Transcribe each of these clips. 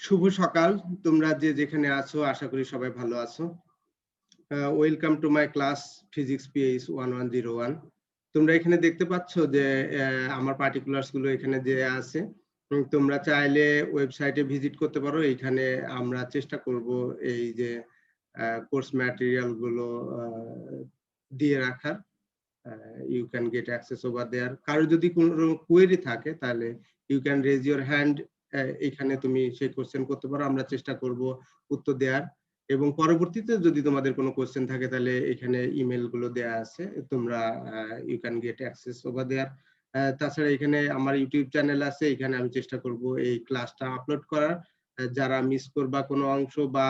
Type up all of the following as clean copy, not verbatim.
শুভ সকাল, তোমরা যে যেখানে আছো আশা করি সবাই ভালো আছো। Welcome to my class physics pH 1101। তোমরা এখানে দেখতে পাচ্ছ যে আমার পার্টিকুলার্স গুলো এখানে যে আছে। তোমরা চাইলে ওয়েবসাইটে ভিজিট করতে পারো। এখানে আমরা চেষ্টা করব এই যে কোর্স ম্যাটেরিয়াল গুলো দিয়ে রাখার। You can get access over there. কারো যদি কোনো কোয়েরি থাকে তাহলে you can raise your hand. এখানে তুমি সেই কোশ্চেন করতে পারো, আমরা চেষ্টা করব উত্তর দেওয়ার। এবং পরবর্তীতে যদি তোমাদের কোনো কোশ্চেন থাকে তাহলে এখানে ইমেল গুলো দেয়া আছে, তোমরা you can get access over there. তাছাড়া এখানে আমার ইউটিউব চ্যানেল আছে, এখানে আমি চেষ্টা করব এই ক্লাসটা আপলোড করার। যারা মিস করবা কোনো অংশ বা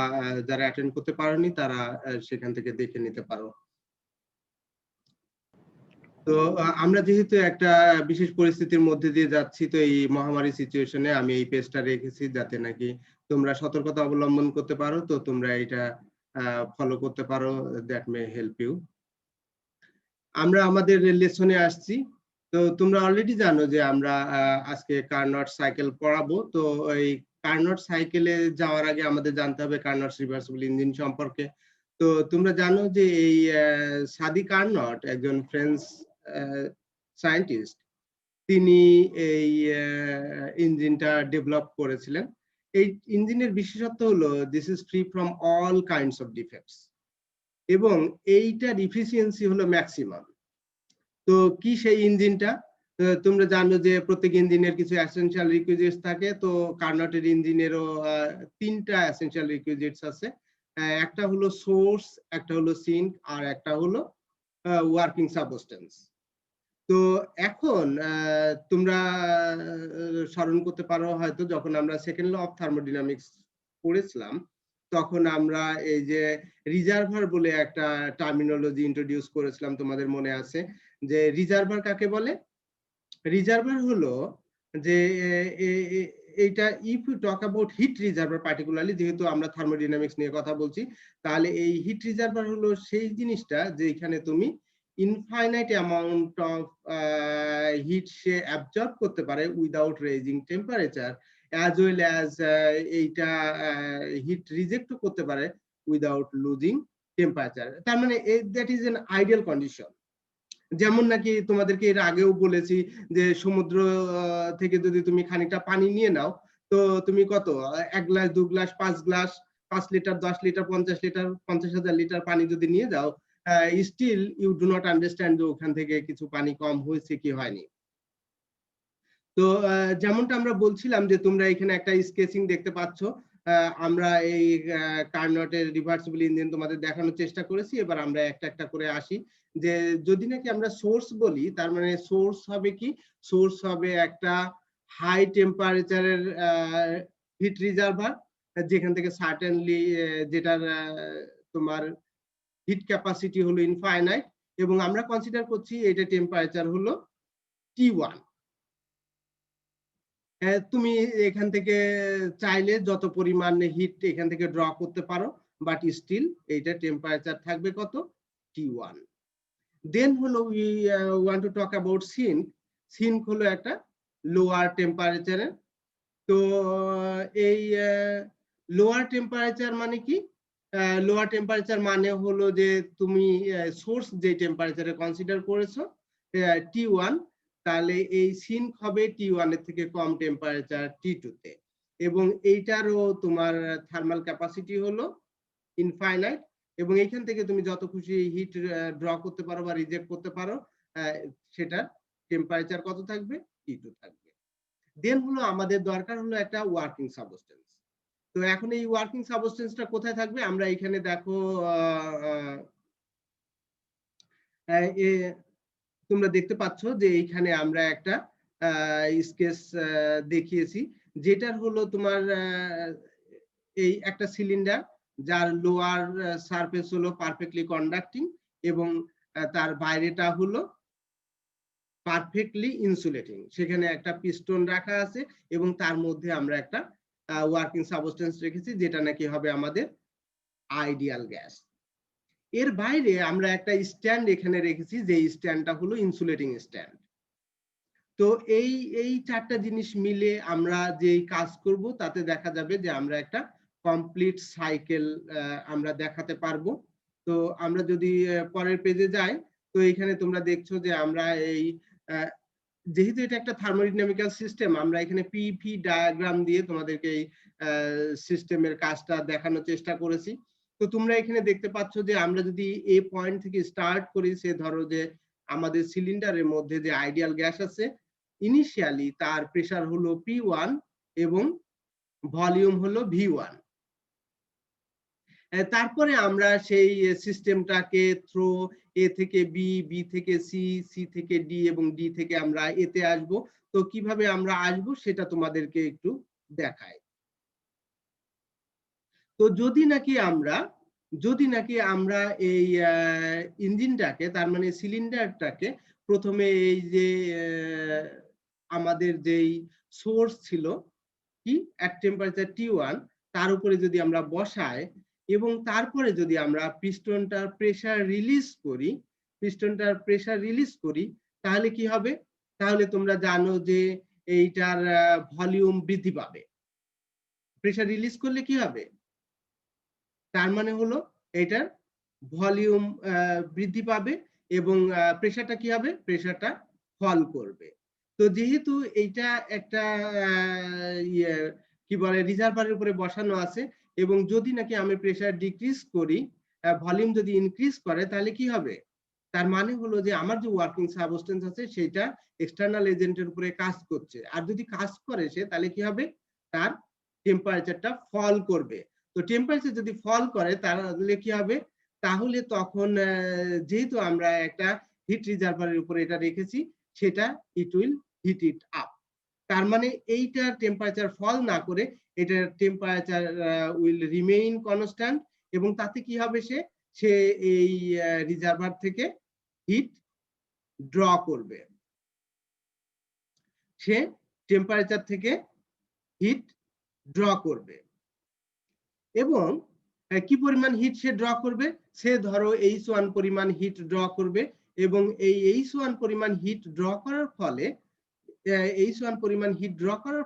যারা অ্যাটেন্ড করতে পারোনি তারা সেখান থেকে দেখে নিতে পারো। তো আমরা যেহেতু একটা বিশেষ পরিস্থিতির মধ্যে দিয়ে যাচ্ছি, তো এই মহামারী সিচুয়েশনে আমি এই পেজটা রেখেছি যাতে নাকি তোমরা সতর্কতা অবলম্বন করতে পারো। তো তোমরা এটা ফলো করতে পারো, দ্যাট মে হেল্প ইউ। আমরা আমাদের লেসনে আসছি। তো তোমরা অলরেডি জানো যে আমরা আজকে কার্নট সাইকেল পড়াবো। তো এই কার্নট সাইকেলে যাওয়ার আগে আমাদের জানতে হবে কার্নট রিভার্সিবল ইঞ্জিন সম্পর্কে। তো তোমরা জানো যে এই সাদি কার্নট একজন ফ্রেঞ্চ সায়েন্টিস্ট, তিনি এই ইঞ্জিনটা ডেভেলপ করেছিলেন। এই ইঞ্জিনের বিশেষত্ব হলো this is free from all kinds of defects এবং এইটার এফিসিয়েন্সি হলো ম্যাক্সিমাম। তো কি সেই ইঞ্জিনটা? তোমরা জানো যে প্রত্যেক ইঞ্জিনের কিছু এসেনশিয়াল রিকুইজিটস থাকে। তো কার্নটের ইঞ্জিনেরও তিনটা এসেনশিয়াল রিকুইজিটস আছে। একটা হলো সোর্স, একটা হলো সিঙ্ক, আর একটা হলো ওয়ার্কিং সাবস্টেন্স। তো এখন তোমরা স্মরণ করতে পারো হয়তো যখন আমরা সেকেন্ড ল অফ থার্মোডাইনামিক্স পড়েছিলাম তখন আমরা এই যে রিজার্ভার বলে একটা টার্মিনোলজি ইন্ট্রোডিউস করেছিলাম, তোমাদের মনে আছে যে রিজার্ভার কাকে বলে? রিজার্ভার হলো যে এইটা if you talk about heat reservoir particularly, যেহেতু আমরা থার্মোডাইনামিক্স নিয়ে কথা বলছি, তাহলে এই হিট রিজার্ভার হলো সেই জিনিসটা যেখানে তুমি infinite amount of hit say absorb করতে পারে without raising temperature, as well as এইটা হিট রিজেক্টও করতে পারে উইদাউট লুজিং টেম্পারেচার। তার মানে that is an ideal condition. যেমন নাকি তোমাদেরকে এর আগেও বলেছি যে সমুদ্র থেকে যদি তুমি খানিকটা পানি নিয়ে নাও, তো তুমি কত 1 glass 2 glass 5 glass 5 litre 10 litre 50 litre 50,000 litre পানি যদি নিয়ে যাও, still you do not understand যে ওখান থেকে কিছু পানি কম হয়েছে কি হয়নি। তো যেমনটা আমরা বলছিলাম যে তোমরা এখানে একটা স্কেচিং দেখতে পাচ্ছ। আমরা এই কার্নটের রিভার্সিবল ইঞ্জিন তোমাদের দেখানোর চেষ্টা করেছি। এবার আমরা একটা একটা করে আসি যে যদি নাকি আমরা সোর্স বলি, তার মানে সোর্স হবে কি? সোর্স হবে একটা হাই টেম্পারেচারের হিট রিজার্ভার, যেখান থেকে সার্টেনলি যেটার তোমার হিট ক্যাপাসিটি হলো ইনফাইনাইট, এবং আমরা কনসিডার করছি এটা টেম্পারেচার হলো T1। তুমি এখান থেকে চাইলে যত পরিমাণ হিট এখান থেকে ড্র করতে পারো, বাট স্টিল এইটা টেম্পারেচার থাকবে কত? T1। দেন হলো we want to talk about sink. Sink হলো একটা লোয়ার টেম্পারেচারে। তো এই লোয়ার টেম্পারেচার মানে কি? লোয়ার টেম্পারেচার মানে হলো যে তুমি সোর্স যে টেম্পারেচারে কনসিডার করেছো T1, তাহলে এই সিঙ্ক হবে T1 এর থেকে কম টেম্পারেচার T2 তে, এবং এইটারও তোমার থার্মাল ক্যাপাসিটি হলো ইনফাইনাইট, এবং এইখান থেকে তুমি যত খুশি হিট ড্র করতে পারো বা রিজেক্ট করতে পারো, সেটা টেম্পারেচার কত থাকবে? T2 থাকবে। দেন হলো আমাদের দরকার হলো একটা ওয়ার্কিং সাবস্টেন্স। তো এখন এই ওয়ার্কিং সাবস্টেন্সটা কোথায় থাকবে? আমরা এখানে দেখো তোমরা দেখতে পাচ্ছ যে এইখানে আমরা একটা স্কেচ দেখিয়েছি, যেটার হলো তোমার এই একটা সিলিন্ডার যার লোয়ার সারফেস হলো পারফেক্টলি কন্ডাক্টিং এবং তার বাইরেটা হলো পারফেক্টলি ইনসুলেটিং। সেখানে একটা পিস্টন রাখা আছে এবং তার মধ্যে আমরা একটা ওয়ার্কিং সাবস্টেন্স রেখেছি, যেটা নাকি হবে আমাদের আইডিয়াল গ্যাস। এর বাইরে আমরা একটা স্ট্যান্ড এখানে রেখেছি, যে স্ট্যান্ডটা হলো ইনসুলেটিং স্ট্যান্ড। তো এই চারটা জিনিস মিলে আমরা যে কাজ করব, তাতে দেখা যাবে যে আমরা একটা কমপ্লিট সাইকেল আমরা দেখাতে পারবো। তো আমরা যদি পরের পেজে যাই, তো এখানে তোমরা দেখছো যে আমরা এই যেহেতু এটা একটা থার্মোডাইনামিক্যাল সিস্টেম, আমরা এখানে পিভি ডায়াগ্রাম দিয়ে তোমাদেরকে এই সিস্টেমের কাজটা দেখানোর চেষ্টা করেছি। তো তোমরা এখানে দেখতে পাচ্ছ যে আমরা যদি এ পয়েন্ট থেকে স্টার্ট করি, সে ধরো যে আমাদের সিলিন্ডারের মধ্যে যে আইডিয়াল গ্যাস আছে, ইনিশিয়ালি তার প্রেসার হলো P1 এবং ভলিউম হলো V1। তারপরে আমরা সেই সিস্টেমটাকে থ্রো এ থেকে বি, বি থেকে সি, সি থেকে ডি এবং ডি থেকে আমরা এতে আসব। তো কিভাবে আমরা আসব সেটা তোমাদেরকে একটু দেখাই। তো যদি নাকি আমরা এই ইঞ্জিনটাকে, তার মানে সিলিন্ডারটাকে প্রথমে এই যে আমাদের যেই সোর্স ছিল কি at টেম্পারেচার T1, তার উপরে যদি আমরা বসাই এবং তারপরে যদি আমরা পিস্টনটার প্রেসার রিলিজ করি, তাহলে কি হবে? তাহলে তোমরা জানো যে এইটার ভলিউম বৃদ্ধি পাবে। প্রেসার রিলিজ করলে কি হবে? তার মানে হলো এটার ভলিউম বৃদ্ধি পাবে এবং প্রেসারটা কি হবে? প্রেসারটা ফল করবে। তো যেহেতু এইটা একটা কি বলে রিজার্ভারের উপরে বসানো আছে, এবং যদি নাকি আমি প্রেসার ডিক্রিজ করি, ভলিউম যদি ইনক্রিজ করে, তাহলে কি হবে? তার মানে হলো যে আমার যে ওয়ার্কিং সাবস্টেন্স আছে সেটা এক্সটার্নাল এজেন্টের উপরে কাজ করছে, আর যদি কাজ করে সে, তাহলে কি হবে? তার টেম্পারেচারটা ফল করবে। তো টেম্পারেচার যদি ফল করে তাহলে কি হবে? তাহলে তখন যেহেতু আমরা একটা হিট রিজার্ভারের উপরে এটা রেখেছি, সেটা it will heat it up. তার মানে এইটা টেম্পারেচার ফল না করে এটার টেম্পারেচার উইল রিমেইন কনস্ট্যান্ট, এবং তাতে কি হবে? সে এই রিজার্ভার থেকে হিট ড্র করবে, সে টেম্পারেচার থেকে হিট ড্র করবে। এবং কি পরিমাণ হিট সে ড্র করবে? সে ধরো H1 পরিমাণ হিট ড্র করবে, এবং এই H1 পরিমাণ হিট ড্র করার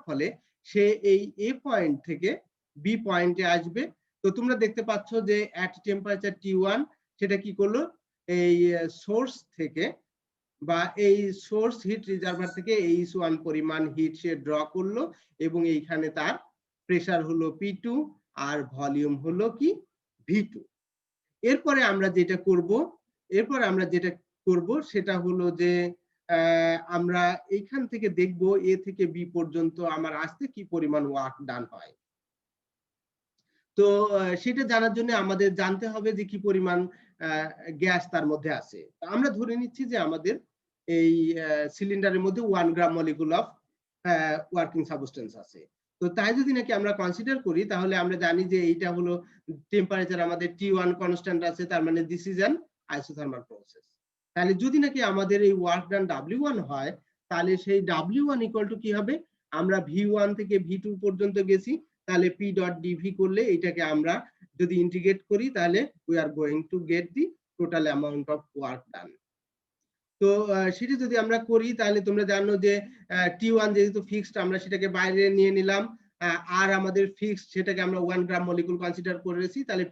ফলে সে এই এ পয়েন্ট থেকে বি পয়েন্টে আসবে। তো তোমরা দেখতে পাচ্ছ যে অ্যাট টেম্পারেচার T1 সেটা কি করলো? এই সোর্স থেকে বা এই সোর্স হিট রিজার্ভার থেকে H1 পরিমাণ হিট সে ড্র করলো, এবং এইখানে তার প্রেসার হলো P2 আর ভলিউম হলো কি V2। এরপরে আমরা যেটা করব সেটা হলো যে আমরা এইখান থেকে দেখব এ থেকে বি পর্যন্ত আমার আসতে কি পরিমাণ ওয়ার্ক ডান হয়। তো সেটা জানার জন্য আমাদের জানতে হবে যে কি পরিমাণ গ্যাস তার মধ্যে আছে। আমরা ধরে নিচ্ছি যে আমাদের এই সিলিন্ডারের মধ্যে 1 gram molecule of working substance আছে। তো তাই যদি নাকি আমরা কনসিডার করি, তাহলে আমরা জানি যে এইটা হলো টেম্পারেচার আমাদের T1 কনস্ট্যান্ট আছে, তার মানে this is an isothermal process. তাহলে যদি নাকি আমাদের এই ওয়ার্ক ডান W1 হয়, তাহলে সেই W1 ইকুয়াল টু কি হবে? আমরা V1 থেকে V2 পর্যন্ত গেছি, তাহলে P ডট DV করলে এটাকে আমরা যদি ইন্টিগ্রেট করি, তাহলে we are going to get the total amount of work done. তো সেটা যদি আমরা করি, তাহলে তোমরা জানো যে T1 যেহেতু ফিক্সড, আমরা সেটাকে বাইরে নিয়ে নিলাম, আর আমাদের ফিক্সড সেটাকে আমরা 1 গ্রাম মলিকুল কনসিডার করেছি, তাহলে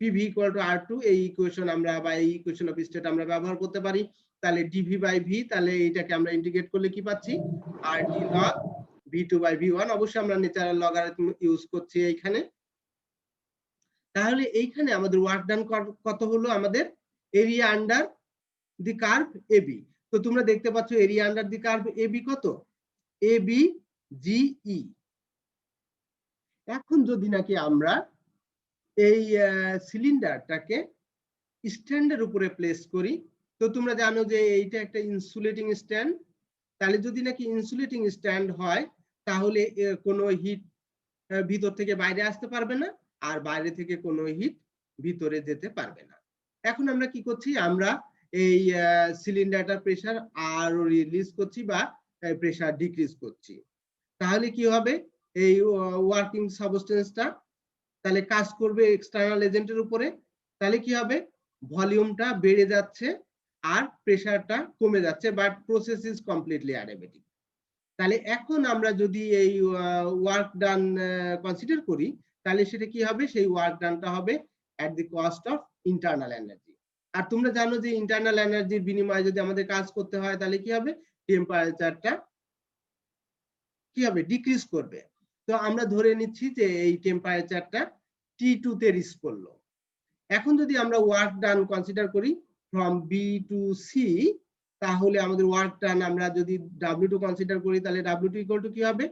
PV ইকুয়াল টু R2, এই ইকুয়েশন আমরা বা এই ইকুয়েশন অফ স্টেট আমরা ব্যবহার করতে পারি। তাহলে DV বাই V, তাহলে এইটাকে আমরা ইন্টিগ্রেট করলে কি পাচ্ছি? RT log V2 by V1। অবশ্যই আমরা ন্যাচারাল লগারিথম ইউজ করছি এইখানে। তাহলে এইখানে আমাদের ওয়ার্ক ডান কত হলো? আমাদের area under the curve AB। তো তোমরা দেখতে পাচ্ছ area under the curve AB কত? ABGE। এখন যদি নাকি আমরা এই সিলিন্ডারটাকে স্ট্যান্ডের উপরে প্লেস করি, তো তোমরা জানো যে এইটা একটা ইনসুলেটিং স্ট্যান্ড। তাহলে যদি নাকি ইনসুলেটিং স্ট্যান্ড হয়, তাহলে কোনো হিট ভিতর থেকে বাইরে আসতে পারবে না, আর বাইরে থেকে কোনো হিট ভিতরে যেতে পারবে না। এখন আমরা কি করছি? আমরা এই সিলিন্ডারটার প্রেসার আরো রিলিজ করছি বা প্রেসার ডিক্রিজ করছি। তাহলে কি হবে? এই ওয়ার্কিং সাবস্টেন্সটা, তাহলে কাজ করবে এক্সটার্নাল এজেন্টের উপরে, তাহলে কি হবে, ভলিউমটা বেড়ে যাচ্ছে আর প্রেসারটা কমে যাচ্ছে, but process is completely adiabatic. তাহলে এখন আমরা যদি এই ওয়ার্ক ডান কনসিডার করি, তাহলে সেটা কি হবে, সেই ওয়ার্ক ডানটা হবে at the cost of internal energy. আর তোমরা জানো যে ইন্টারনাল এনার্জির বিনিময়ে যদি আমাদের কাজ করতে হয়, তাহলে কি হবে, টেম্পারেচারটা কি হবে, ডিক্রিজ করবে। তো আমরা ধরে নিচ্ছি যে এই টেম্পারেচারটা T2 তে রিচ করলো। এখন যদি আমরা ওয়ার্ক ডান কনসিডার করি ফ্রম বি টু সি, তাহলে আমাদের ওয়ার্ক ডান আমরা যদি W2 কনসিডার করি, তাহলে W2 ইকুয়াল টু কি হবে,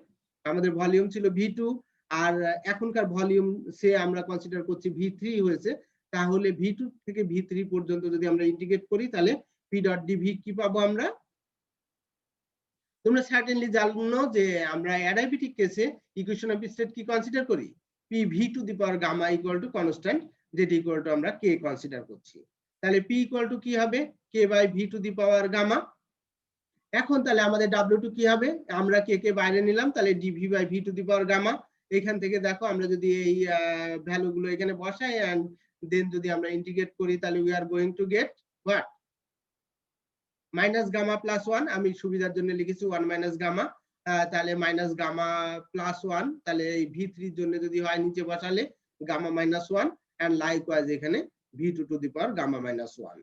আমাদের ভলিউম ছিল V2 আর এখনকার ভলিউম সে আমরা কনসিডার করছি V3 হয়েছে, তাহলে V2 থেকে V3 পর্যন্ত যদি আমরা ইন্টিগ্রেট করি, তাহলে P ডট DV কি পাবো আমরা। তোমরা সার্টেনলি জানো যে আমরা অ্যাডায়াবেটিক কেসে ইকুয়েশন অফ স্টেট কি কনসিডার করি, PV to the power gamma equal to constant, যেটা ইকুয়াল টু আমরা K কনসিডার করছি। তাহলে P ইকুয়াল টু কি হবে, K by V to the power gamma. এখন তাহলে আমাদের W2 কি হবে, আমরা K কে বাইরে নিলাম, তাহলে DV by V to the power gamma. এখান থেকে দেখো আমরা যদি এই ভ্যালু গুলো এখানে বসাই এন্ড দেন যদি আমরা ইন্টিগ্রেট করি, তাহলে we are going to get what, minus gamma plus 1, আমি সুবিধার জন্য লিখেছি 1 মাইনাস গামা, তাহলে মাইনাস গামা প্লাস 1, তাহলে এই V3 এর জন্য যদি হয় নিচে বসালে গামা মাইনাস 1 এন্ড লাইকওয়াইজ এখানে V2 to the power gamma minus 1।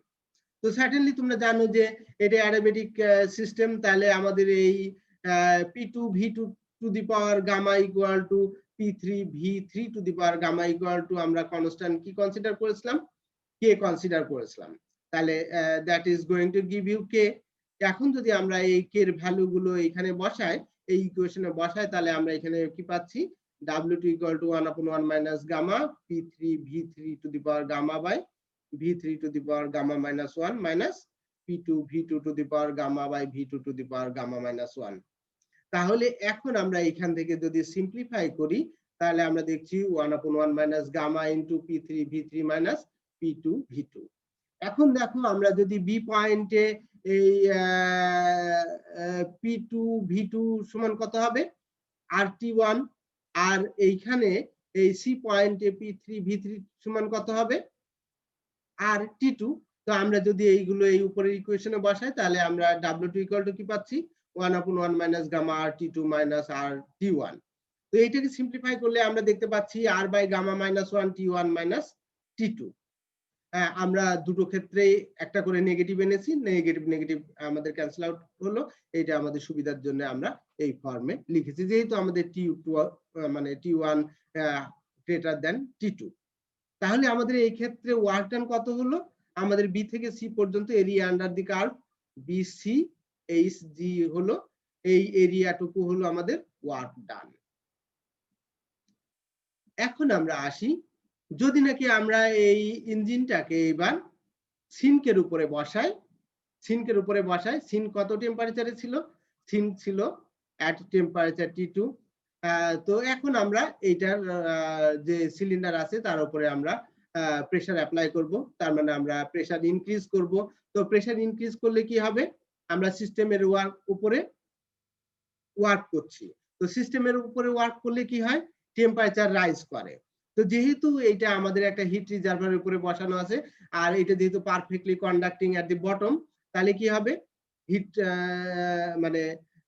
তো সার্টেনলি তোমরা জানো যে এটা অ্যাডিয়াবেটিক সিস্টেম, তাহলে আমাদের এই P2 V2 to the power gamma equal to P3 V3 to the power gamma equal to আমরা কনস্ট্যান্ট কি কনসিডার করেছিলাম, K কনসিডার করেছিলাম। তাহলে that is going to give you K। এখন যদি আমরা এই K এর ভ্যালু গুলো এখানে বসাই, এই ইকুয়েশনে বসাই, তাহলে আমরা এখানে কি পাচ্ছি, W2 equal to 1/1 minus gamma P3 V3 to the power gamma by V3 to the power gamma minus 1 minus P2 V2 to the power gamma by V2 to the power gamma minus 1। তাহলে এখন আমরা এখান থেকে যদি simplify করি, তাহলে আমরা দেখছি 1/1 minus gamma into P3 V3 minus P2 V2। এখন দেখো আমরা যদি বি পয়েন্টে এই P2 V2 সমান কত হবে, RT1, আর এইখানে এই সি পয়েন্টে P3 V3 সমান কত হবে, RT2। তো আমরা যদি এইগুলো এই উপরের ইকুয়েশনে বসাই, তাহলে আমরা W2 ইকুয়াল টু কি পাচ্ছি, 1/1 minus gamma RT2 minus RT1। তো এইটাকে সিম্পলিফাই করলে আমরা দেখতে পাচ্ছি R by gamma minus 1 T1 minus T2। আমরা দুটো ক্ষেত্রেই একটা করে নেগেটিভ এনেছি, নেগেটিভ নেগেটিভ আমাদের ক্যান্সেল আউট হলো, এটা আমাদের সুবিধার জন্য আমরা এই ফর্মে লিখেছি, যেহেতু আমাদের T2 মানে T1 গ্রেটার দেন T2। তাহলে আমাদের এই ক্ষেত্রে ওয়ার্ক ডান কত হলো, আমাদের বি থেকে সি পর্যন্ত area under the curve BC HG হলো, এই এরিয়াটুকু হলো আমাদের ওয়ার্ক ডান। এখন আমরা আসি, যদি নাকি আমরা এই ইঞ্জিনটাকে এবার সিনকের উপরে বসাই, সিন কত টেম্পারেচারে ছিল, সিন ছিল অ্যাট টেম্পারেচার T2। তো এখন আমরা এইটার যে সিলিন্ডার আছে তার উপরে আমরা প্রেসার অ্যাপ্লাই করব, তার মানে আমরা প্রেসার ইনক্রিজ করব। তো প্রেসার ইনক্রিজ করলে কি হবে, আমরা সিস্টেমের উপরে ওয়ার্ক করছি, তো সিস্টেমের উপরে ওয়ার্ক করলে কি হয়, টেম্পারেচার রাইজ করে। তো যেহেতু এটা আমাদের একটা হিট রিজার্ভারের উপরে বসানো আছে, আর এটা যেহেতু perfectly conducting at the bottom, তাহলে কি হবে, হিট মানে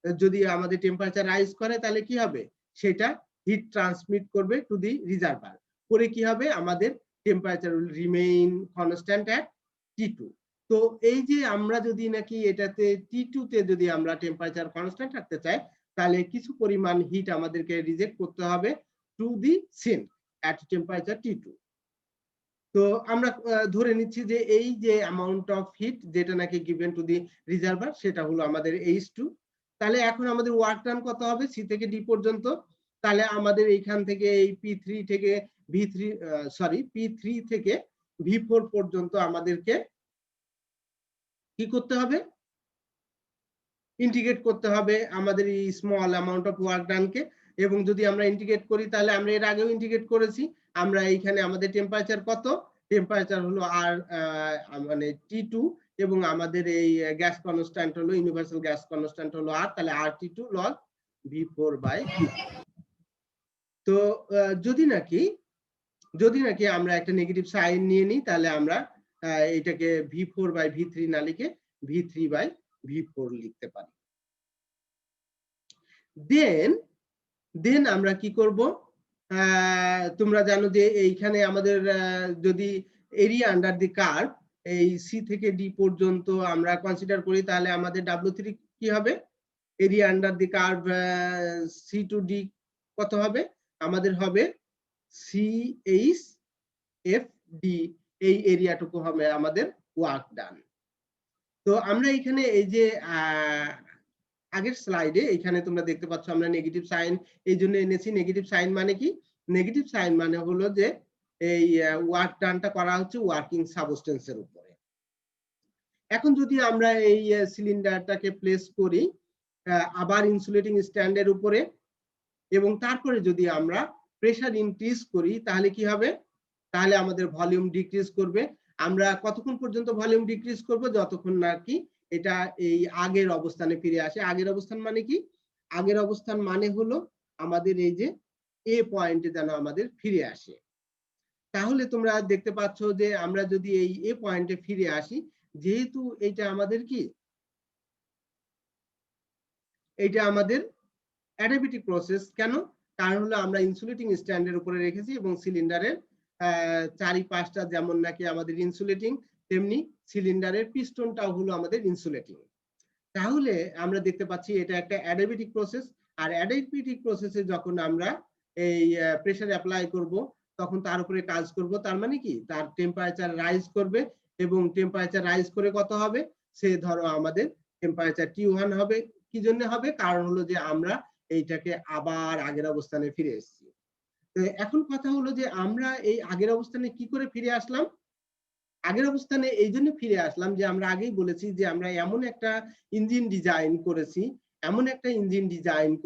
যদি আমাদের টেম্পারেচার রাইজ করে, তাহলে কি হবে, সেটা হিট ট্রান্সমিট করবে টু দি রিজার্ভার, করে কি হবে, আমাদের temperature will remain constant at T2। তো এই যে আমরা যদি নাকি এটাতে T2 তে যদি আমরা টেম্পারেচার কনস্ট্যান্ট রাখতে চাই, তাহলে কিছু পরিমাণ হিট আমাদেরকে রিজেক্ট করতে হবে to the sink at temperature T2। তো আমরা ধরে নিচ্ছি যে এই যে অ্যামাউন্ট অফ হিট যেটা নাকি গিভেন টু দি রিজার্ভার, সেটা হলো আমাদের H2। তাহলে এখন আমাদের ওয়ার্ক ডান কত হবে, সি থেকে ডি পর্যন্ত, তাহলে আমাদের এইখান থেকে এই P3 থেকে P3 থেকে V4 পর্যন্ত আমাদেরকে কি করতে হবে, ইন্টিগ্রেট করতে হবে আমাদের এই স্মল অ্যামাউন্ট অফ ওয়ার্ক ডানকে। এবং যদি আমরা ইন্টিগ্রেট করি, তাহলে আমরা এর আগেও ইন্টিগ্রেট করেছি, আমরা এইখানে আমাদের টেম্পারেচার কত, টেম্পারেচার হলো আর মানে T2, এবং আমাদের এই গ্যাস কনস্ট্যান্ট হলো, ইউনিভার্সাল গ্যাস কনস্ট্যান্ট হলো R, তাহলে RT2 লগ V4/Q। তো যদি নাকি আমরা একটা নেগেটিভ সাইন নিয়ে নিই, তাহলে আমরা এটাকে V4/V3 না লিখে V3/V4 লিখতে পারি। দেন আমরা কি করব, তোমরা জানো যে এইখানে আমাদের যদি এরিয়া আন্ডার দি কার্ভ এই সি থেকে ডি পর্যন্ত আমরা কনসিডার করি, তাহলে আমাদের W3 কি হবে, area under the curve C to D কত হবে, আমাদের হবে CHFD, এই এরিয়াটুকু হবে আমাদের ওয়ার্ক ডান। তো আমরা এখানে এই যে আগের স্লাইডে এখানে তোমরা দেখতে পাচ্ছ আমরা নেগেটিভ সাইন এই জন্য এনেছি। নেগেটিভ সাইন মানে কি, নেগেটিভ সাইন মানে হলো যে এই ওয়ার্ক ডানটা করা হচ্ছে ওয়ার্কিং সাবস্টেন্সের উপরে। এখন যদি আমরা এই সিলিন্ডারটাকে প্লেস করি আবার ইনসুলেটিং স্ট্যান্ডের উপরে, এবং তারপরে যদি আমরা প্রেসার ইনক্রিজ করি, তাহলে কি হবে, তাহলে আমাদের ভলিউম ডিক্রিজ করবে। আমরা কতক্ষণ পর্যন্ত ভলিউম ডিক্রিজ করব, যতক্ষণ নাকি এটা এই আগের অবস্থানে ফিরে আসে। আগের অবস্থান মানে কি, আগের অবস্থান মানে হলো আমাদের এই যে এ পয়েন্টে যেন আমাদের ফিরে আসে। তাহলে তোমরা দেখতে পাচ্ছ যে আমরা যদি এই এ পয়েন্টে ফিরে আসি, যেহেতু এটা আমাদের কি, এটা আমাদের অ্যাডিয়াবেটিক প্রসেস। কেন, কারণ হলো আমরা ইনসুলেটিং স্ট্যান্ডের উপরে রেখেছি এবং সিলিন্ডারের চারিপাশটা যেমন নাকি আমাদের ইনসুলেটিং, তেমনি সিলিন্ডারের পিস্টনটাও হলো আমাদের ইনসুলেটিং। তাহলে আমরা দেখতে পাচ্ছি এটা একটা অ্যাডিয়াবেটিক প্রসেস। আর অ্যাডিয়াবেটিক প্রসেসে যখন আমরা এই প্রেসার অ্যাপ্লাই করব, তখন তার উপরে কাজ করব, তার মানে কি, তার টেম্পারেচার রাইজ করবে, এবং টেম্পারেচার রাইজ করে কত হবে, সে ধরো আমাদের টেম্পারেচার T1 হবে। কি জন্য হবে, কারণ হলো যে আমরা এইটাকে আবার আগের অবস্থানে ফিরে এসেছি। তো এখন কথা হলো যে আমরা এই আগের অবস্থানে কি করে ফিরে আসলাম। আগের অবস্থানে এই জন্য ফিরে আসলাম যে আমরা আগেই বলেছি যে আমরা এমন একটা ইঞ্জিন ডিজাইন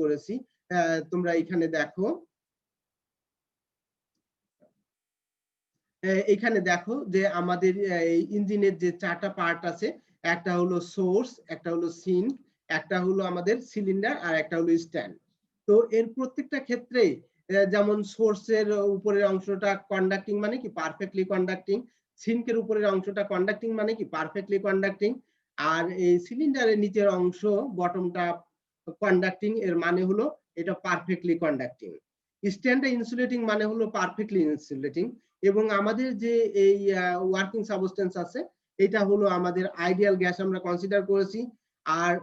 করেছি, তোমরা এখানে দেখো, এখানে দেখো যে আমাদের এই ইঞ্জিনের যে চারটা পার্ট আছে, একটা হলো সোর্স, একটা হলো সিঙ্ক, একটা হলো আমাদের সিলিন্ডার, আর একটা হলো স্ট্যান্ড। তো এর প্রত্যেকটা ক্ষেত্রে যেমন সোর্সের উপরের অংশটা কন্ডাক্টিং মানে কি পারফেক্টলি কন্ডাক্টিং, সিঙ্কের উপরের অংশটা কন্ডাক্টিং মানে কি পারফেক্টলি কন্ডাক্টিং, আর এই সিলিন্ডারের নিচের অংশ বটমটা কন্ডাক্টিং, এর মানে হলো এটা পারফেক্টলি কন্ডাক্টিং। স্ট্যান্ডটা ইনসুলেটিং মানে হলো পারফেক্টলি ইনসুলেটিং। এবং আমাদের যে এই ওয়ার্কিং সাবস্টেন্স আছে, এটা হলো আমাদের আইডিয়াল গ্যাস আমরা কনসিডার করেছি। আর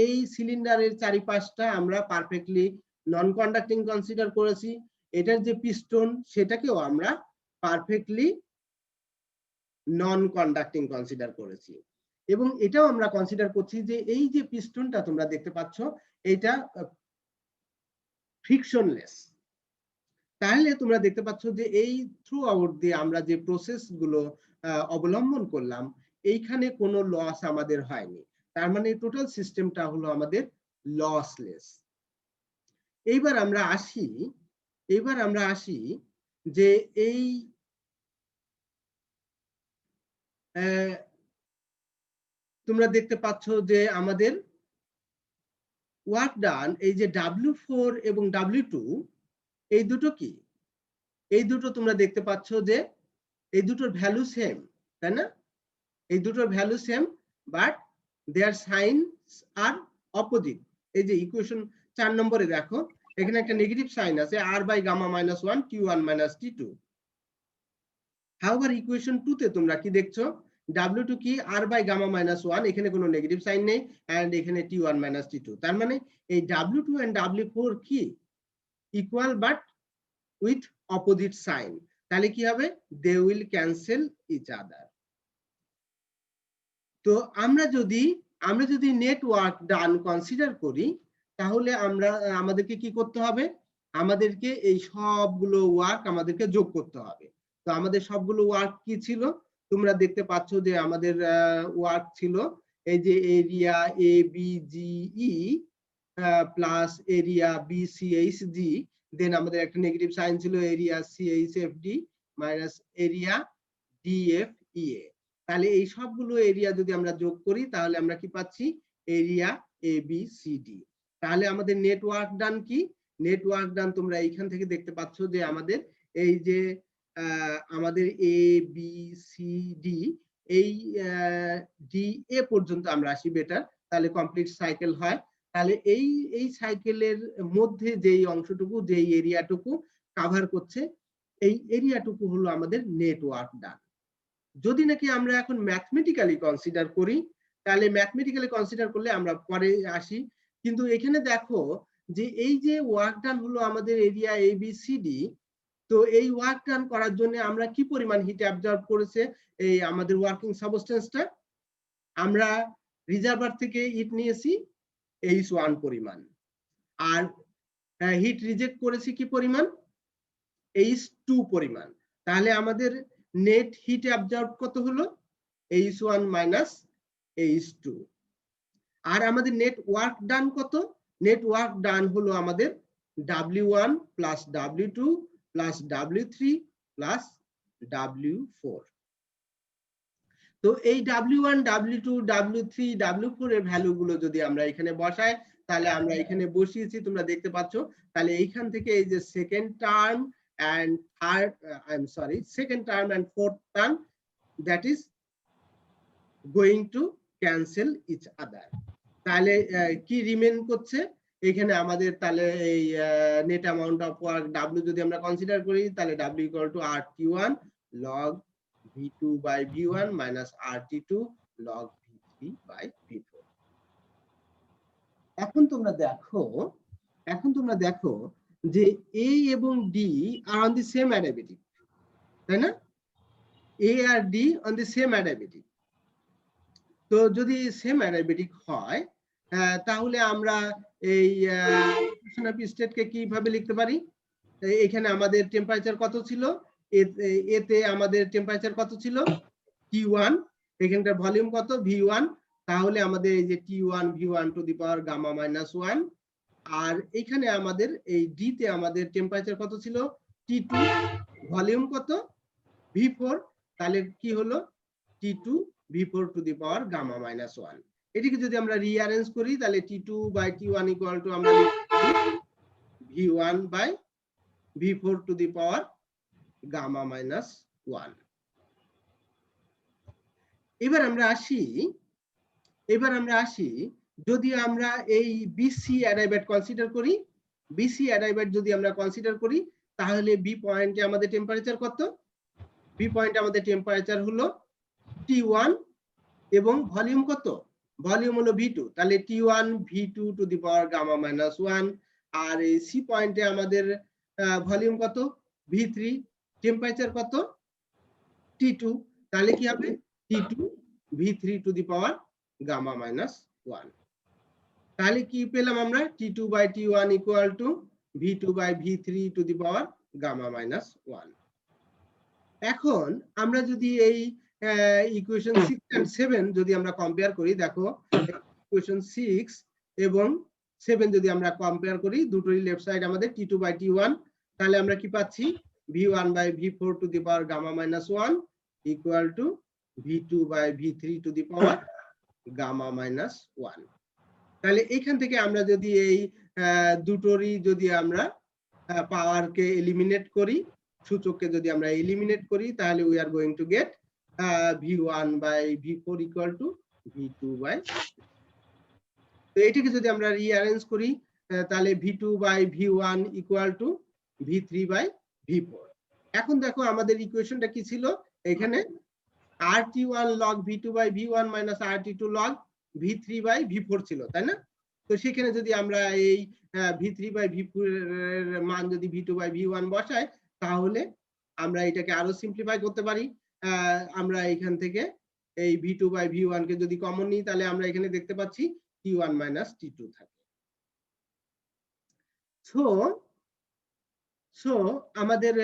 এই সিলিন্ডারের চারিপাশটা আমরা পারফেক্টলি নন কন্ডাক্টিং কনসিডার করেছি। এটার যে পিস্টন, সেটাকেও আমরা পারফেক্টলি নন কন্ডাক্টিং কনসিডার করেছি। এবং এটাও আমরা কনসিডার করছি যে এই যে পিস্টনটা তোমরা দেখতে পাচ্ছ, এটা ফ্রিকশনলেস। তাহলে তোমরা দেখতে পাচ্ছ যে এই থ্রু আউট দিয়ে আমরা যে প্রসেস গুলো অবলম্বন করলাম, এইখানে কোনো লস আমাদের হয়নি। তার মানে টোটাল সিস্টেমটা হলো আমাদের লসলেস। এইবার আমরা আসি যে এই তোমরা দেখতে পাচ্ছ যে আমাদের ওয়ার্ক ডান, এই যে W4 এবং W2, এই দুটো কি, এই দুটো তোমরা দেখতে পাচ্ছ যে এই দুটোর ভ্যালু সেম, তাই না? এই দুটোর value same, but their signs are opposite. এই যে ইকুয়েশন 4 নম্বরে দেখো, এখানে একটা নেগেটিভ সাইন আছে, R/gamma-1 T1 - T2। However equation 2 তে তোমরা কি দেখছো, W2 কি R/gamma-1, এখানে কোনো নেগেটিভ সাইন নেই, এন্ড এখানে T1 - T2। তার মানে এই W2 and W4 কি equal but with opposite sign. তাহলে কি হবে, they will cancel each other. তো আমরা যদি নেটওয়ার্ক ডান কনসিডার করি, তাহলে আমাদেরকে কি করতে হবে, আমাদেরকে এই সবগুলো ওয়ার্ক আমাদেরকে যোগ করতে হবে। তো আমাদের সবগুলো ওয়ার্ক কি ছিল, তোমরা দেখতে পাচ্ছ যে আমাদের ওয়ার্ক ছিল এই যে area ABGE plus area BCHG, দেন আমাদের একটা নেগেটিভ সাইন ছিল area CHFD minus area DFEA। তাহলে এই সবগুলো এরিয়া যদি আমরা যোগ করি, তাহলে আমরা কি পাচ্ছি, এরিয়া ABCD। তাহলে আমাদের নেটওয়ার্ক ডান কি, নেটওয়ার্ক ডান তোমরা এইখান থেকে দেখতে পাচ্ছ যে আমাদের এই যে আমাদের এ বি সি ডি এই ডি এ পর্যন্ত আমরা আসি বেটার, তাহলে কমপ্লিট সাইকেল হয়। তাহলে এই সাইকেলের মধ্যে যেই অংশটুকু, যেই এরিয়াটুকু কভার করছে, এই এরিয়াটুকু হলো আমাদের নেটওয়ার্ক ডান। যদি নাকি আমরা এখন ম্যাথমেটিক্যালি কনসিডার করি, তাহলে ম্যাথমেটিক্যালি কনসিডার করলে আমরা পরে আসি। কিন্তু এখানে দেখো যে এই যে ওয়ার্ক ডান হলো আমাদের area A B C D, তো এই ওয়ার্ক ডান করার জন্য আমরা কি পরিমাণ হিট অ্যাবজর্ব করেছে এই আমাদের ওয়ার্কিং সাবস্টেন্সটা, আমরা রিজার্ভার থেকে হিট নিয়েছি H1 পরিমাণ, আর হিট রিজেক্ট করেছি কি পরিমাণ, H2 পরিমাণ। তাহলে আমাদের নেট হিট অ্যাবজর্ব কত হলো, H1 মাইনাস H2। আর আমাদের নেট ওয়ার্ক ডান কত, নেট ওয়ার্ক ডান হলো আমাদের W1 plus W2 plus W3 plus W4। তো এই W1, W2, W3, W4 এর ভ্যালুগুলো যদি আমরা এখানে বসাই, তাহলে আমরা এখানে বসিয়েছি, তোমরা দেখতে পাচ্ছ। তাহলে এইখান থেকে এই যে second term and third, I'm sorry, second term and fourth term, that is going to cancel each other. তাহলে কি রিমেইন করছে এখানে আমাদের, তাহলে এই net amount of work W যদি আমরা কনসিডার করি, তাহলে W equal to RT1 log V2 by V1 minus RT2 log V3 by V4। এখন তোমরা দেখো যে A এবং D are on the same adiabatic, তাই না? A R D on the same adiabatic। তো যদি সেম adiabatic হয়, তাহলে আমরা এই ইকুয়েশন অফ স্টেটকে কিভাবে লিখতে পারি? এখানে আমাদের টেম্পারেচার কত ছিল, এতে আমাদের টেম্পারেচার কত ছিল T1, এখানকার ভলিউম কত V1, তাহলে আমাদের এই যে T1 V1 to the power gamma minus 1, আর এখানে আমাদের এই D তে আমাদের টেম্পারেচার কত ছিল T2, ভলিউম কত V4, তাহলে কি হলো T2 V4 to the power gamma minus 1। এটিকে যদি আমরা রিঅ্যারেঞ্জ করি, তাহলে T2 by T1 equal to আমরা V1 by V4 to the power gamma minus 1। এবার আমরা আসি যদি আমরা এই বিসি অ্যাডাইবেট কনসিডার করি, বিসি অ্যাডাইবেট যদি আমরা কনসিডার করি, তাহলে বি পয়েন্টে আমাদের টেম্পারেচার কত, বি পয়েন্টে আমাদের টেম্পারেচার হলো T1 এবং ভলিউম কত, ভলিউম হলো V2, তাহলে T1 V2 to the power gamma minus 1। আর এই সি পয়েন্টে আমাদের ভলিউম কত V3, টেম্পারেচার কত T2, তাহলে কি হবে T2 V3 to the power gamma minus 1। তাহলে কি পেলাম আমরা, T2 by T1 equal to V2 by V3 to the power gamma minus 1। এখন আমরা যদি এই ইকুয়েশন 6 and 7 যদি আমরা কম্পেয়ার করি, দেখো ইকুয়েশন 6 এবং 7 যদি আমরা কম্পেয়ার করি, দুটোই লেফট সাইড আমাদের T2 বাই T1, তাহলে আমরা কি পাচ্ছি V1 by V4 to the power gamma minus 1 equal to V2 by V3 to the power gamma minus 1। তাহলে এখান থেকে আমরা যদি এই দুটোরই যদি আমরা পাওয়ারকে এলিমিনেট করি, সূচককে যদি আমরা এলিমিনেট করি, তাহলে we are going to get V1 by V4 equal to V2 by, তো এটাকে যদি আমরা রিঅ্যারেঞ্জ করি, তাহলে V2 by V1 equal to V3 by V4। এখন দেখো আমাদের ইকুয়েশনটা কি ছিল, এখানে RT1 log V2 by V1 minus RT2 log V3 by V4 ছিল, তাই না? তো সেখানে যদি আমরা এই V3 বাই V4 এর মান যদি V2 বাই V1 বসাই, তাহলে আমরা এটাকে আরো সিম্পলিফাই করতে পারি। আমরা এখান থেকে এই V2 বাই V1 কে যদি কমন নিই, তাহলে আমরা এখানে দেখতে পাচ্ছি T1 মাইনাস T2 থাকে। সো আমাদের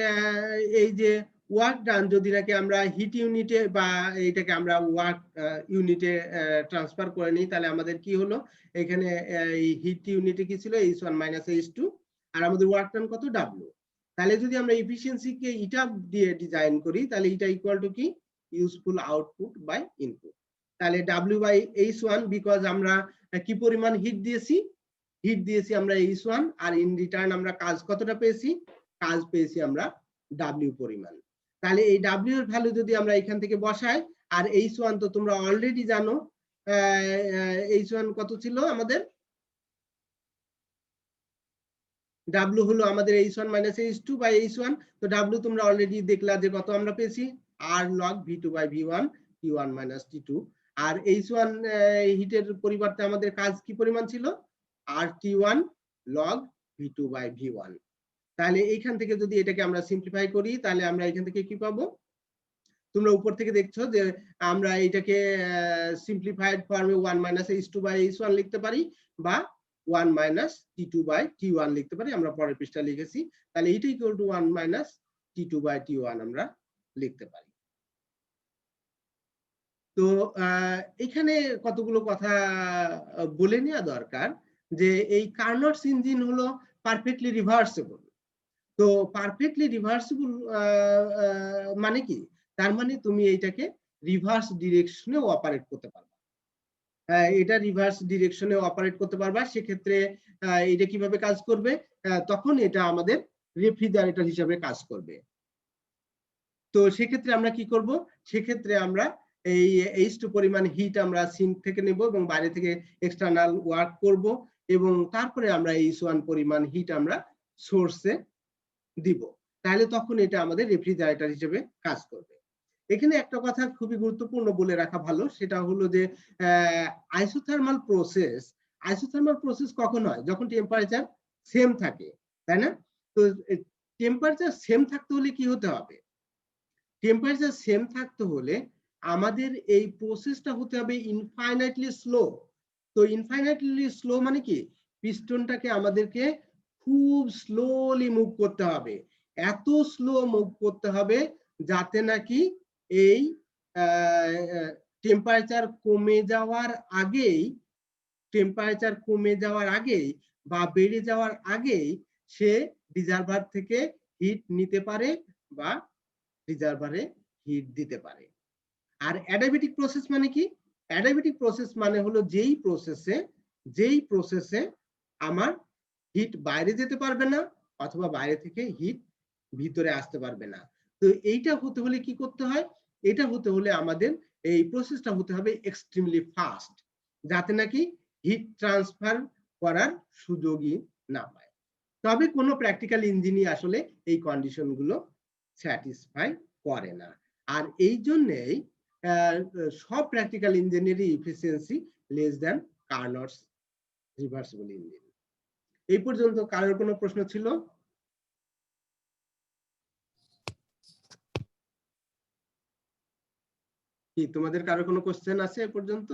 এই যে ওয়ার্ক ডান যদি নাকি আমরা হিট ইউনিটে বা এইটাকে আমরা ওয়ার্ক ইউনিটে ট্রান্সফার করে নিই, তাহলে আমাদের কি হলো, এখানে এই হিট ইউনিটে কি ছিল H1 মাইনাস H2, আর আমাদের ওয়ার্ক ডান কত W। তাহলে যদি আমরা এফিসিয়েন্সিকে ইটা দিয়ে ডিজাইন করি, তাহলে ইটা ইকুয়াল টু কি ইউজফুল আউটপুট বাই ইনপুট। তাহলে W বাই H1, বিকজ আমরা কি পরিমাণ হিট দিয়েছি হিট দিয়েছি আমরা H1 আর ইন রিটার্ন আমরা কাজ কতটা পেয়েছি, কাজ পেয়েছি আমরা W পরিমাণ। তাহলে এই W এর ভ্যালু যদি আমরা এখান থেকে বসাই, আর H1 তো তোমরা অলরেডি জানো, H1 কত ছিল আমাদের, W হলো আমাদের H1 minus H2 by H1। তো W তোমরা অলরেডি দেখলা যে কত আমরা পেয়েছি, R log V2 by V1 T1 minus T2। আর H1 হিটের পরিবর্তে আমাদের কাজ কি পরিমাণ ছিল, RT1 log V2 by V1। তাহলে এইখান থেকে যদি এটাকে আমরা সিম্পলিফাই করি তাহলে আমরা এখান থেকে কি পাবো, তোমরা উপর থেকে দেখছো যে আমরা এটাকে সিম্পলিফাইড ফর্মে 1 মাইনাস H2 বাই H1 লিখতে পারি, বা 1 মাইনাস T2 বাই T1 লিখতে পারি, আমরা পরের পৃষ্ঠা লিখেছি। তাহলে এটা equal to 1 minus T2 by T1 আমরা লিখতে পারি। তো এখানে কতগুলো কথা বলে নেওয়া দরকার, যে এই কার্নোটস ইঞ্জিন হলো পারফেক্টলি রিভার্সিবল। তো পারফেক্টলি রিভার্সিবল মানে কি, তার মানে তুমি এইটাকে রিভার্স ডিরেকশনে অপারেট করতে পারবা। এটা রিভার্স ডিরেকশনে অপারেট করতে পারবা। সেক্ষেত্রে এটা কিভাবে কাজ করবে, তখন এটা আমাদের রেফ্রিজারেটর হিসেবে কাজ করবে। তো সেক্ষেত্রে আমরা কি করব, সেক্ষেত্রে আমরা এই H2 পরিমাণ হিট আমরা সিঙ্ক থেকে নেব এবং বাইরে থেকে এক্সটার্নাল ওয়ার্ক করব, এবং তারপরে আমরা H1 পরিমাণ হিট আমরা সোর্সে দিব। তাহলে তখন এটা আমাদের রেফ্রিজারেটর হিসেবে কাজ করবে। এখানে একটা কথা খুবই গুরুত্বপূর্ণ বলে রাখা ভালো, সেটা হলো যে আইসোথার্মাল প্রসেস কখন হয়, যখন টেম্পারেচার সেম থাকে, তাই না? তো টেম্পারেচার সেম থাকতে হলে কি হতে হবে, টেম্পারেচার সেম থাকতে হলে আমাদের এই প্রসেসটা হতে হবে ইনফাইনাইটলি স্লো। তো ইনফাইনাইটলি স্লো মানে কি, পিস্টনটাকে আমাদেরকে খুব স্লোলি মুভ করতে হবে, এত স্লো মুভ করতে হবে যাতে নাকি এই টেম্পারেচার কমে যাওয়ার আগেই বা বেড়ে যাওয়ার আগেই সে রিজার্ভার থেকে হিট নিতে পারে বা রিজার্ভারে হিট দিতে পারে। আর অ্যাডিয়াবেটিক প্রসেস মানে কি, অ্যাডিয়াবেটিক প্রসেস মানে হলো যেই প্রসেসে আমার হিট বাইরে যেতে পারবে না, অথবা বাইরে থেকে হিট ভিতরে আসতে পারবে না। তো এইটা হতে হলে কি করতে হয়, এটা হতে হলে আমাদের এই প্রসেসটা হতে হবে এক্সট্রিমলি ফাস্ট, যাতে নাকি হিট ট্রান্সফার করার সুযোগই না পায়। তবে কোনো প্র্যাকটিক্যাল ইঞ্জিনই আসলে এই কন্ডিশনগুলো স্যাটিসফাই করে না। আর এই জন্যই সব প্র্যাকটিক্যাল ইঞ্জিনেরই efficiency less than Carnot's reversible engine. এই পর্যন্ত কারোর কোনো প্রশ্ন ছিল? কি তোমাদের কারোর কোনো কোশ্চেন আছে এ পর্যন্ত?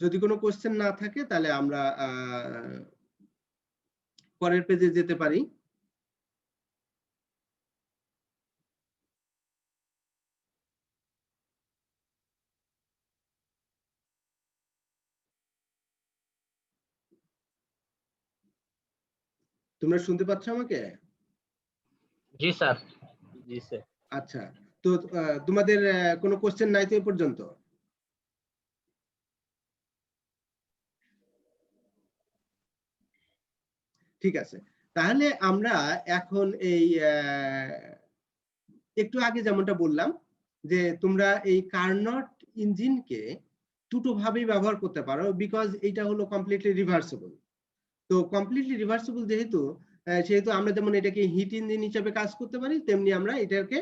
যদি কোনো কোশ্চেন না থাকে তাহলে আমরা পরের পেজে যেতে পারি। তোমরা শুনতে পাচ্ছ আমাকে? জি স্যার। জি স্যার। আচ্ছা, তো তোমাদের কোনো কোশ্চেন নাই তো এ পর্যন্ত? ঠিক আছে, তাহলে আমরা এখন এই একটু আগে যেমনটা বললাম যে তোমরা এই কার্নোট ইঞ্জিনকে দুটো ভাবেই ব্যবহার করতে পারো, বিকজ এটা হলো কমপ্লিটলি রিভার্সিবল। তো কমপ্লিটলি রিভার্সিবল সেহেতু আমরা যেমন এটাকে হিট ইঞ্জিন হিসেবে কাজ করতে পারি, তেমনি আমরা এটাকে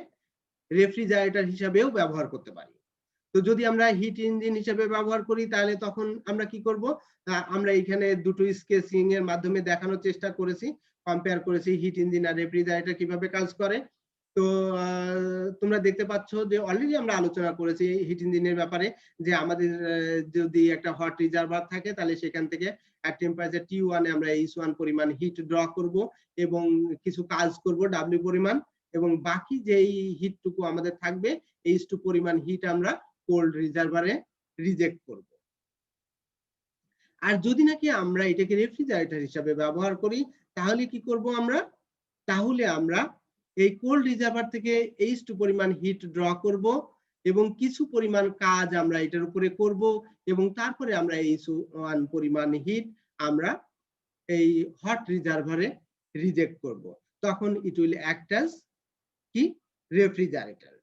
রেফ্রিজারেটর হিসাবেও ব্যবহার করতে পারি। তো যদি আমরা হিট ইঞ্জিন হিসেবে ব্যবহার করি তাহলে তখন আমরা কি করব, আমরা এখানে দুটো স্কেচিং এর মাধ্যমে দেখানোর চেষ্টা করেছি, কম্পেয়ার করেছি হিট ইঞ্জিন আর রেফ্রিজারেটর কিভাবে কাজ করে। তো তোমরা দেখতে পাচ্ছ যে অলরেডি আমরা আলোচনা করেছি হিট ইঞ্জিনের ব্যাপারে, যে আমাদের যদি একটা হট রিজার্ভার থাকে তাহলে সেখান থেকে at টেম্পারেচার T1 এ আমরা H1 পরিমাণ হিট ড্র করব এবং কিছু কাজ করব W পরিমাণ, এবং বাকি যেই হিটটুকু আমাদের থাকবে H2 পরিমাণ হিট আমরা কোল্ড রিজার্ভারে রিজেক্ট করব। আর যদি নাকি আমরা এটাকে রেফ্রিজারেটর হিসাবে ব্যবহার করি তাহলে কি করব আমরা, তাহলে আমরা এই কোল্ড রিজার্ভার থেকে H2 পরিমাণ হিট ড্র করব এবং কিছু পরিমাণ কাজ আমরা এটার উপরে করব এবং তারপরে আমরা H1 পরিমাণ হিট আমরা এই হট রিজার্ভারে রিজেক্ট করব। তখন ইট উইল অ্যাক্ট অ্যাজ কি রেফ্রিজারেটর।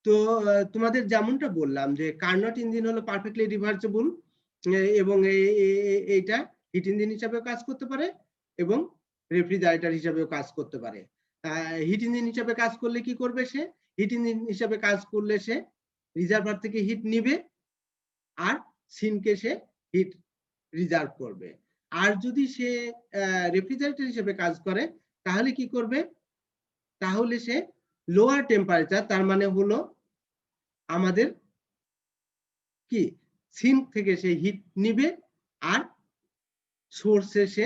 তো তোমাদের যেমনটা বললাম যে কার্নট ইঞ্জিন হলো পারফেক্টলি রিভার্সিবল এবং এইটা হিট ইঞ্জিন হিসাবেও কাজ করতে পারে এবং রেফ্রিজারেটর হিসাবেও কাজ করতে পারে। হিট ইঞ্জিন হিসাবে কাজ করলে কি করবে সে? হিট ইঞ্জিন হিসাবে কাজ করলে সে রিজার্ভার থেকে হিট নিবে আর সিনকে সে হিট রিজার্ভ করবে। আর যদি সে রেফ্রিজারেটর হিসেবে কাজ করে তাহলে কি করবে? তাহলে সে লোয়ার টেম্পারেচার, তার মানে হলো আমাদের কি সিঙ্ক থেকে সে হিট নিবে আর সোর্সে সে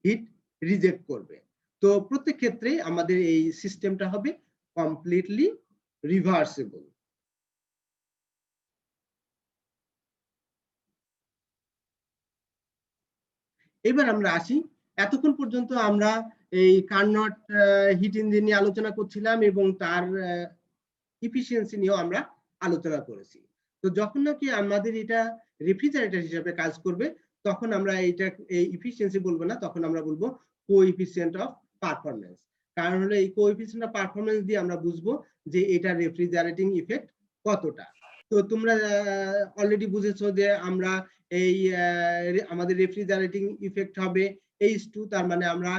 হিট রিজেক্ট করবে। তো প্রত্যেক ক্ষেত্রে আমাদের এই সিস্টেমটা হবে কমপ্লিটলি রিভার্সিবল। এবার আমরা আসি, এতক্ষণ পর্যন্ত আমরা এই কার্নট হিট ইঞ্জিন নিয়ে আলোচনা করছিলাম এবং তার ইফিসিয়েন্সি নিয়েও আমরা আলোচনা করেছি। তো যখন নাকি আমাদের এটা রেফ্রিজারেটর হিসেবে কাজ করবে তখন আমরা এটা এই ইফিসিয়েন্সি বলবো না, তখন আমরা বলবো কোএফিসিয়েন্ট অফ পারফরম্যান্স। কারণ হলো এই কোএফিসিয়েন্ট অফ পারফরম্যান্স দিয়ে আমরা বুঝবো যে এটা রেফ্রিজারেটিং ইফেক্ট কতটা। তো তোমরা অলরেডি বুঝেছো যে আমরা এই আমাদের রেফ্রিজারেটিং ইফেক্ট হবে H2, তার মানে আমরা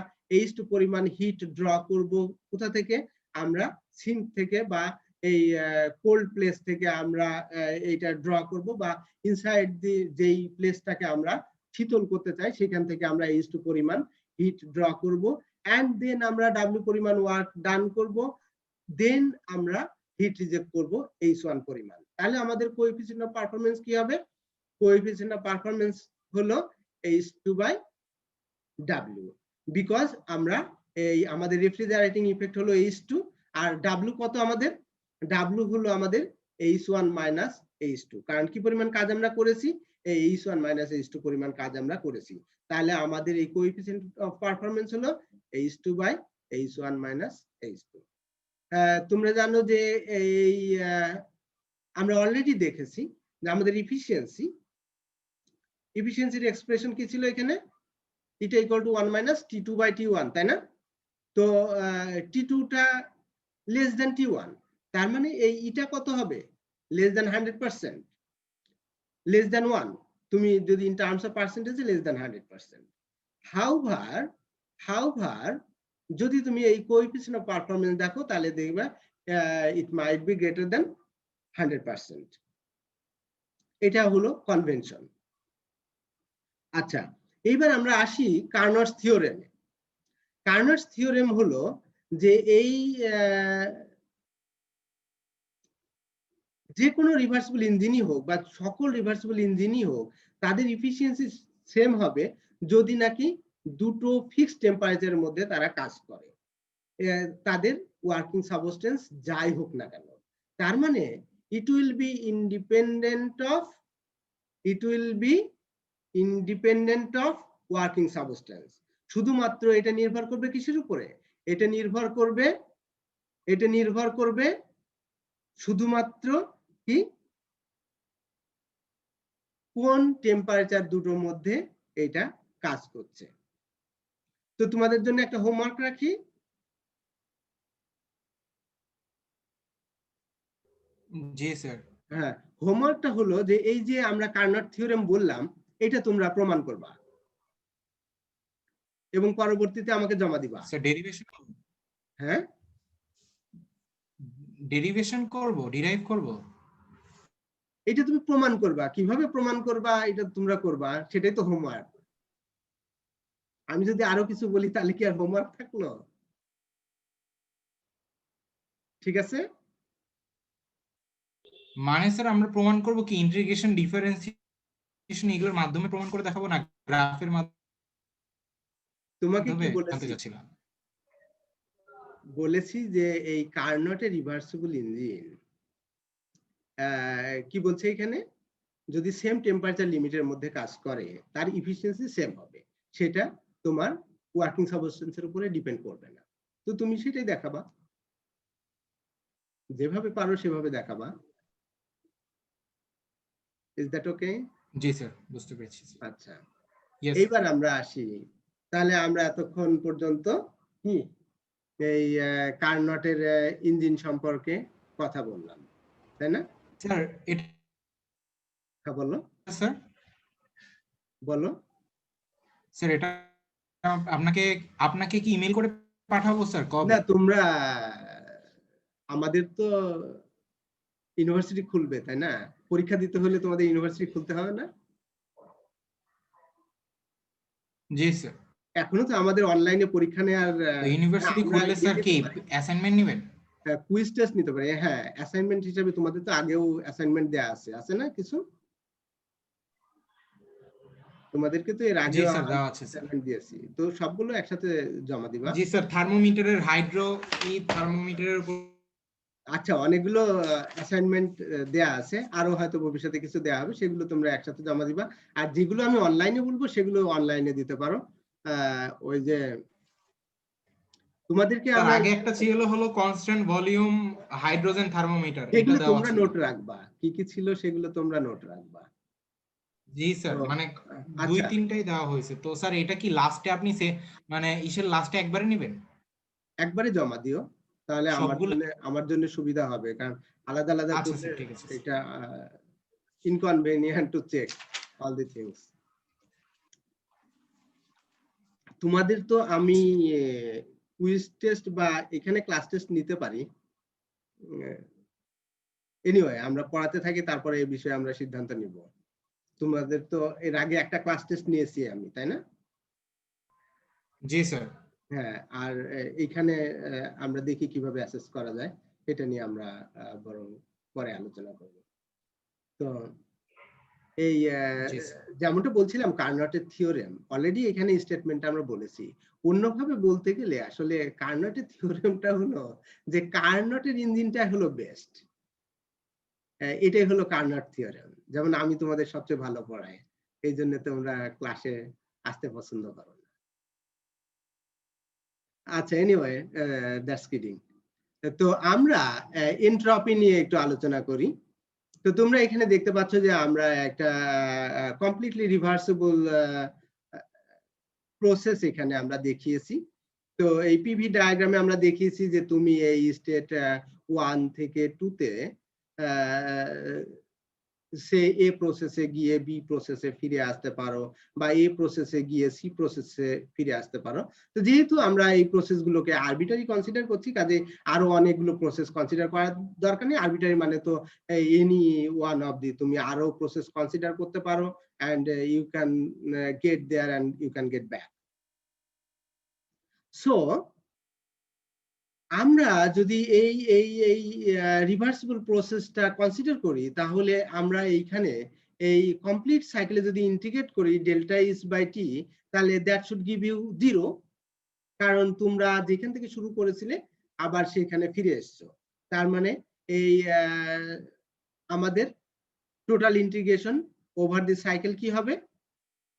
H2 পরিমাণ হিট ড্র করব কোথা থেকে? আমরা সিঙ্ক থেকে বা এই কোল্ড প্লেস থেকে আমরা এইটা ড্র করব বা ইনসাইড দি যেই প্লেসটাকে আমরা শীতল করতে চাই সেখান থেকে আমরা H2 পরিমাণ হিট ড্র করব এন্ড দেন আমরা W পরিমাণ ওয়ার্ক ডান করব, দেন আমরা হিট রিজেক্ট করব H1 পরিমাণ। তাহলে আমাদের কোএফিসিয়েন্ট অফ পারফরম্যান্স কি হবে? কোএফিসিয়েন্ট অফ পারফরম্যান্স হলো H2/W, বিকজ আমরা এই আমাদের রেফ্রিজারেটিং ইফেক্ট হলো H2 আর W কত আমাদের? W হলো আমাদের H1 মাইনাস H2, কারণ কি পরিমাণ কাজ আমরা করেছি? এই H1 মাইনাস H2 পরিমাণ কাজ আমরা করেছি। তাহলে আমাদের এই কোএফিসিয়েন্ট অফ পারফরম্যান্স হলো H2/H1 মাইনাস H2। তোমরা জানো যে এই আমরা অলরেডি দেখেছি যে আমাদের ইফিসিয়েন্সির এক্সপ্রেশন কি ছিল এখানে? এটা ইকুয়াল টু 1 মাইনাস T2/T1, তাই না? তো T2 টা লেস দেন T1, তার মানে এই ইটা কত হবে? Less than 100%, less than 1। তুমি যদি in terms of percentage less than 100%। However যদি তুমি এই কোএফিসিয়েন্ট অফ পারফরম্যান্স দেখো তাহলে দেখবে ইট মাইট বি গ্রেটার দেন 100%। এটা হলো কনভেনশন। আচ্ছা, এইবার আমরা আসি কার্নটস থিওরেমে। কার্নটস থিওরেম হলো যে এই যে কোনো রিভার্সিবল ইঞ্জিনই হোক বা সকল রিভার্সিবল ইঞ্জিনই হোক তাদের ইফিসিয়েন্সি সেম হবে যদি নাকি দুটো ফিক্সড টেম্পারেচারের মধ্যে তারা কাজ করে, তাদের ওয়ার্কিং সাবস্টেন্স যাই হোক না কেন। তার মানে it will be independent of working substance. শুধুমাত্র এটা নির্ভর করবে কিসের উপরে? এটা নির্ভর করবে শুধুমাত্র কি কোন টেম্পারেচার দুটোর মধ্যে এটা কাজ করছে। তো তোমাদের জন্য একটা হোমওয়ার্ক রাখি। জি স্যার। হ্যাঁ, হোমওয়ার্কটা হলো যে এই যে আমরা কার্নট থিওরেম বললাম এটা তোমরা প্রমাণ করবা এবং পরবর্তীতে আমাকে জমা দিবা। Sir derivation? হ্যাঁ, ডেরিভেশন করব, ডিরাইভ করব? এটা তুমি প্রমাণ করবা। কিভাবে প্রমাণ করবা এটা তোমরা করবা, সেটাই তো হোমওয়ার্ক। আমি যদি আরো কিছু বলি তাহলে কি আর হোমওয়ার্ক থাকলো? ঠিক আছে, মানে স্যার আমরা প্রমাণ করব কি ইন্টিগ্রেশন, ডিফারেন্সিয়েশন এগুলোর মাধ্যমে প্রমাণ করে দেখাবো না গ্রাফের মাধ্যমে? তোমাকে কি জানতে বলেছি? চাচ্ছিলাম। বলেছি যে এই কার্নটের রিভার্সিবল ইঞ্জিন কি বলছে এখানে, যদি সেম টেম্পারেচার লিমিটের মধ্যে কাজ করে তার ইফিসিয়েন্সি সেম হবে। সেটা তোমার ওয়ার্কিং সাবস্টেন্সের উপরে ডিপেন্ড করবে না। তো তুমি সেটাই দেখাবা, যেভাবে পারো সেভাবে দেখাবা। Is that okay? G sir, বুঝতে পেরেছি। আচ্ছা, ইয়েস। এইবার আমরা আসি, তাহলে আমরা এতক্ষণ পর্যন্ত কি এই কার্নটের ইঞ্জিন সম্পর্কে কথা বললাম, তাই না? স্যার এটা হ্যাঁ বলো স্যার বলো। স্যার এটা আপনাকে আপনাকে কি ইমেল করে পাঠাবো স্যার কবে? না, তোমরা আমাদের তো ইউনিভার্সিটি খুলবে, তাই না? পরীক্ষা দিতে হলে তোমাদের ইউনিভার্সিটি খুলতে হবে না? জি স্যার। এখনো তো আমাদের অনলাইনে পরীক্ষা নেওয়ার তো ইউনিভার্সিটি খুললে স্যার কি অ্যাসাইনমেন্ট নেবেন? কুইজ টেস্ট নিতে পারে। হ্যাঁ, অ্যাসাইনমেন্ট হিসেবে তোমাদের তো আগেও অ্যাসাইনমেন্ট দেয়া আছে না কিছু? তোমাদেরকে তো এর জি আগেও স্যার, দেওয়া আছে স্যার। অ্যাসাইনমেন্ট দিয়েছি, তো সবগুলো একসাথে জমা দিবা। জি স্যার, থার্মোমিটারের থার্মোমিটারের উপর। আচ্ছা, অনেকগুলো অ্যাসাইনমেন্ট দেয়া আছে, আরো হয়তো ভবিষ্যতে কিছু দেয়া হবে, সেগুলো তোমরা একসাথে জমা দিবা। আর যেগুলো আমি অনলাইনে বলবো সেগুলো অনলাইনে দিতে পারো। ওই যে তোমাদেরকে তার আমরা আগে একটা ছিল হলো কনস্ট্যান্ট ভলিউম হাইড্রোজেন থার্মোমিটার, এটা সেগুলো দেওয়া তোমরা ছিল। নোট রাখবা, কি কি ছিল সেগুলো তোমরা নোট রাখবা। জি স্যার, তো মানে দুই আচ্ছা, তিনটাই দেওয়া হয়েছে। তো স্যার এটা কি লাস্টে আপনি মানে ইসের লাস্টে একবারে নেবেন একবারে জমা দিও, তাহলে সবগুলো? আমার জন্য সুবিধা হবে, কারণ আলাদা আলাদা আচ্ছা করলে স্যার, ঠিক আছে। এটা inconvenient to check all the things. তোমাদের তো আমি কুইজ টেস্ট বা এখানে ক্লাস টেস্ট নিতে পারি। এনিওয়ে, আমরা পড়াতে থাকি, তারপরে এই বিষয়ে আমরা সিদ্ধান্ত নিব। তোমাদের তো এর আগে একটা ক্লাস টেস্ট নিয়েছি আমি, তাই না? জি স্যার। হ্যাঁ, আর এইখানে আমরা দেখি কিভাবে অ্যাসেস করা যায়, এটা নিয়ে আমরা বরং পরে আলোচনা করব। তো এই জি স্যার। যেমনটা বলছিলাম, কার্নটের থিওরেম অলরেডি এখানে স্টেটমেন্ট আমরা বলেছি। অন্যভাবে বলতে গেলে আসলে কার্নটের থিওরেমটা হলো যে কার্নটের ইঞ্জিনটা হলো বেস্ট। এটাই হলো কার্নট থিওরেম। যেমন আমি তোমাদের সবচেয়ে ভালো পড়াই, এই জন্য তোমরা ক্লাসে আসতে পছন্দ করো না। আচ্ছা, এনিওয়ে, দ্যাটস কিডিং। তো আমরা এনট্রপি নিয়ে একটু আলোচনা করি। তো তোমরা এখানে দেখতে পাচ্ছ যে আমরা একটা কমপ্লিটলি রিভার্সিবল প্রসেস এখানে আমরা দেখিয়েছি। তো এই পিভি ডায়াগ্রামে আমরা দেখিয়েছি যে তুমি এই স্টেট 1 থেকে 2 তে সে এ প্রসেসে গিয়ে বি প্রসেসে ফিরে আসতে পারো, বা এ প্রসেসে গিয়ে সি প্রসেসে ফিরে আসতে পারো। তো যেহেতু আমরা এই প্রসেসগুলোকে আরবিটারি কনসিডার করছি, কাজে আরো অনেকগুলো প্রসেস কনসিডার করার দরকার নেই। আরবিটারি মানে তো এনি ওয়ান অফ দি, তুমি আরো প্রসেস কনসিডার করতে পারো, and you can get there and you can get back. So আমরা যদি এই এই এই রিভার্সিবল প্রসেসটা কনসিডার করি, তাহলে আমরা এইখানে এই কমপ্লিট সাইকেলে যদি ইন্টিগ্রেট করি ডেল্টা ইস বাই টি, তাহলে দ্যাট শুড গিভ ইউ 0, কারণ তোমরা যেখান থেকে শুরু করেছিলে আবার সেখানে ফিরে এসছো। তার মানে এই আমাদের total integration over the cycle কি হবে?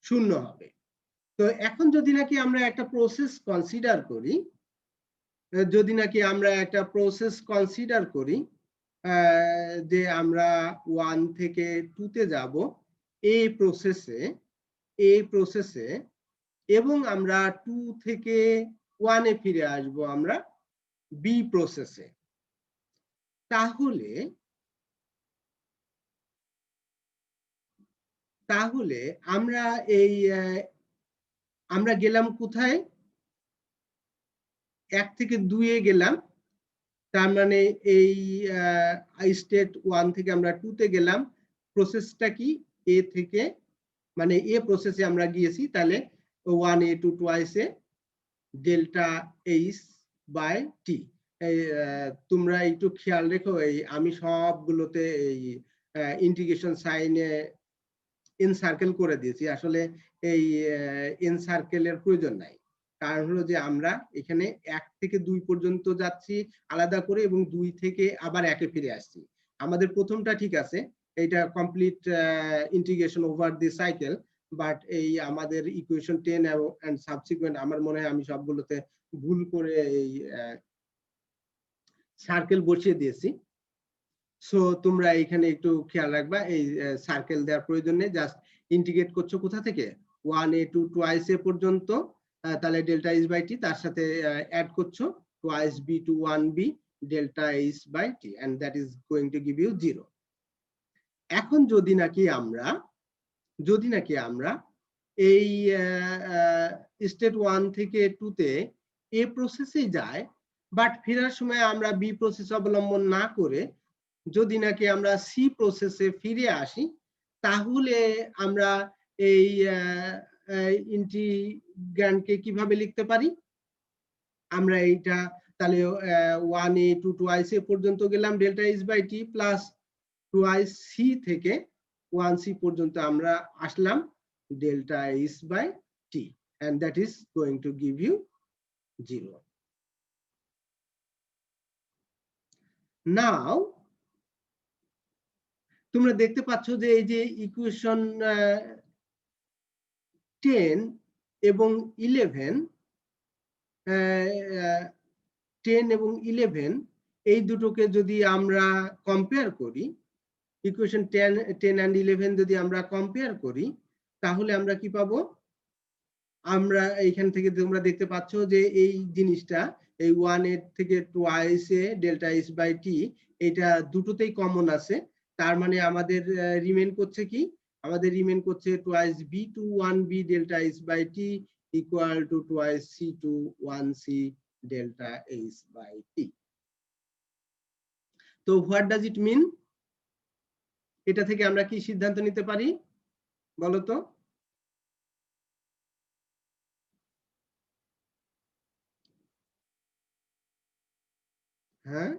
0 হবে। তো এখন যদি নাকি আমরা একটা প্রসেস কনসিডার করি, যে আমরা 1 থেকে 2 তে যাব এই প্রসেসে, এবং আমরা 2 থেকে 1 এ ফিরে আসব আমরা বি প্রসেসে, তাহলে আমরা গেলাম কোথায়? 1 থেকে 2 এ গেলাম। তার মানে এই স্টেট 1 থেকে আমরা 2 তে গেলাম। প্রসেসটা কি? এ থেকে, মানে এ প্রসেসে আমরা গিয়েছি, তাহলে 1a2 twice a delta H by T. তোমরা একটু খেয়াল রেখো, এই আমি সবগুলোতে এই ইন্টিগ্রেশন সাইনে এনসার্কেল করে দিয়েছি। আসলে এই এনসার্কেলের প্রয়োজন নাই, কারণ হলো যে আমরা এখানে 1 থেকে 2 পর্যন্ত যাচ্ছি আলাদা করে, এবং 2 থেকে আবার 1 এ ফিরে আসছি। আমাদের প্রথমটা ঠিক আছে, এটা complete integration over the cycle, but এই আমাদের ইকুয়েশন 10 এন্ড সাবসিকুয়েন্ট আমার মনে হয় আমি সবগুলোতে ভুল করে এই সার্কেল বসিয়ে দিয়েছি। সো তোমরা এখানে একটু খেয়াল রাখবা, এই সার্কেল দেওয়ার প্রয়োজন নেই, জাস্ট ইন্টিগ্রেট করছো কোথা থেকে 1a টু টুয়াইস a পর্যন্ত, তাহলে ডেল্টা ইস বাই টি, তার সাথে অ্যাড করছো twice b to 1b delta S by T, and that is going to give you 0। এখন যদি নাকি আমরা এই স্টেট 1 থেকে 2 তে এ প্রসেসে যায়, বাট ফেরার সময় আমরা বি প্রসেস অবলম্বন না করে যদি নাকি আমরা সি প্রসেসে ফিরে আসি, তাহলে আমরা এই ইন্টিগ্র্যান্ডকে কিভাবে লিখতে পারি? আমরা এইটা তাহলে 1a টু টুয়াইস a পর্যন্ত গেলাম delta S by T, plus twice C থেকে 1c পর্যন্ত আমরা আসলাম delta S by T, and that is going to give you 0. Now তোমরা দেখতে পাচ্ছ যে এই যে ইকুয়েশন 10 এবং 11 এই দুটোকে যদি আমরা কম্পেয়ার করি, ইকুয়েশন 10 and 11 যদি আমরা কম্পেয়ার করি, তাহলে আমরা কি পাবো? আমরা এইখান থেকে তোমরা দেখতে পাচ্ছ যে এই জিনিসটা এই 1 এর থেকে twice A delta S by T, এটা দুটোতেই কমন আছে। তার মানে আমাদের রিমেইন করছে কি? আমাদের রিমেইন করছে twice B to 1b delta S by T equal to twice C to 1c delta S by T. তো হোয়াট ডাজ ইট মিন? এটা থেকে আমরা কি সিদ্ধান্ত নিতে পারি বলো তো? হ্যাঁ,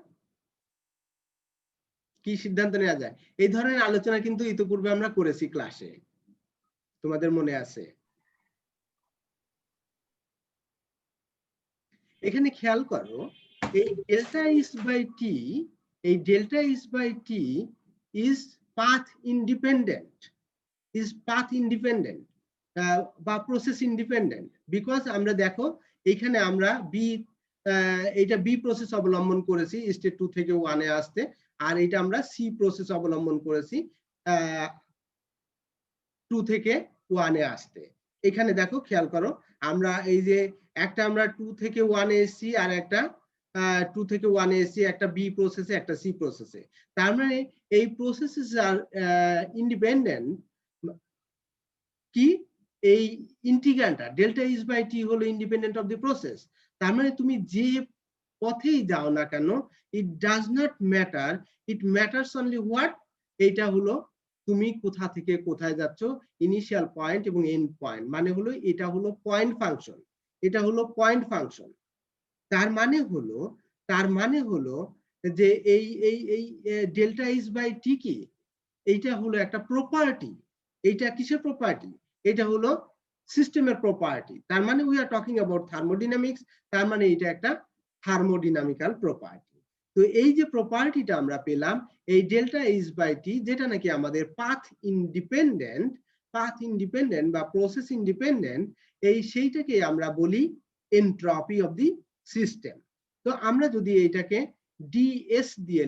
কি সিদ্ধান্ত নেওয়া যায়? এই ধরনের আলোচনা কিন্তু ইতিপূর্বে আমরা করেছি ক্লাসে, তোমাদের মনে আছে? এখানে খেয়াল করো, এই ডেল্টা ইস বাই টি, এই delta S by T is path independent, বা প্রসেস ইন্ডিপেন্ডেন্ট, বিকজ আমরা দেখো এখানে আমরা এটা বি প্রসেস অবলম্বন করেছি স্টেট 2 থেকে 1 এ আসতে, আর এটা আমরা সি প্রসেস অবলম্বন করেছি 2 থেকে 1 এ আসতে। এখানে দেখো খেয়াল করো, আমরা এই যে একটা আমরা 2 থেকে 1 এ এসেছি, আর একটা 2 থেকে 1 এ এসেছি, একটা বি প্রসেসে একটা সি প্রসেসে। তার মানে এই প্রসেসেস আর ইন্ডিপেন্ডেন্ট। কি এই ইন্টিগ্র্যান্ডটা ডেল্টা ইস বাই টি হলো ইন্ডিপেন্ডেন্ট অফ দি প্রসেস। তার মানে তুমি যে পথেই যাও না কেন, it does not matter, it matters only what, এইটা হলো তুমি কোথা থেকে কোথায় যাচ্ছ, ইনিশিয়াল পয়েন্ট এবং এন্ড পয়েন্ট, মানে হলো এটা হলো পয়েন্ট ফাংশন, এটা হলো পয়েন্ট ফাংশন। তার মানে হলো যে এই এই এই ডেল্টা ইস বাই টি কি, এইটা হলো একটা প্রপার্টি। এইটা কিসের প্রপার্টি? এটা হলো সিস্টেমের প্রপার্টি। তার মানে we are talking about thermodynamics, তার মানে এটা একটা থার্মোডাইনামিক্যাল প্রপার্টি। তো এই যে প্রপার্টিটা আমরা পেলাম, এই ডেল্টা ইস বাই টি, যেটা নাকি আমাদের পাথ ইন্ডিপেন্ডেন্ট বা প্রসেস ইন্ডিপেন্ডেন্ট, সেইটাকে আমরা বলি এনট্রপি অফ দি সিস্টেম। তো আমরা যদি এইটাকে ডিএস দিয়ে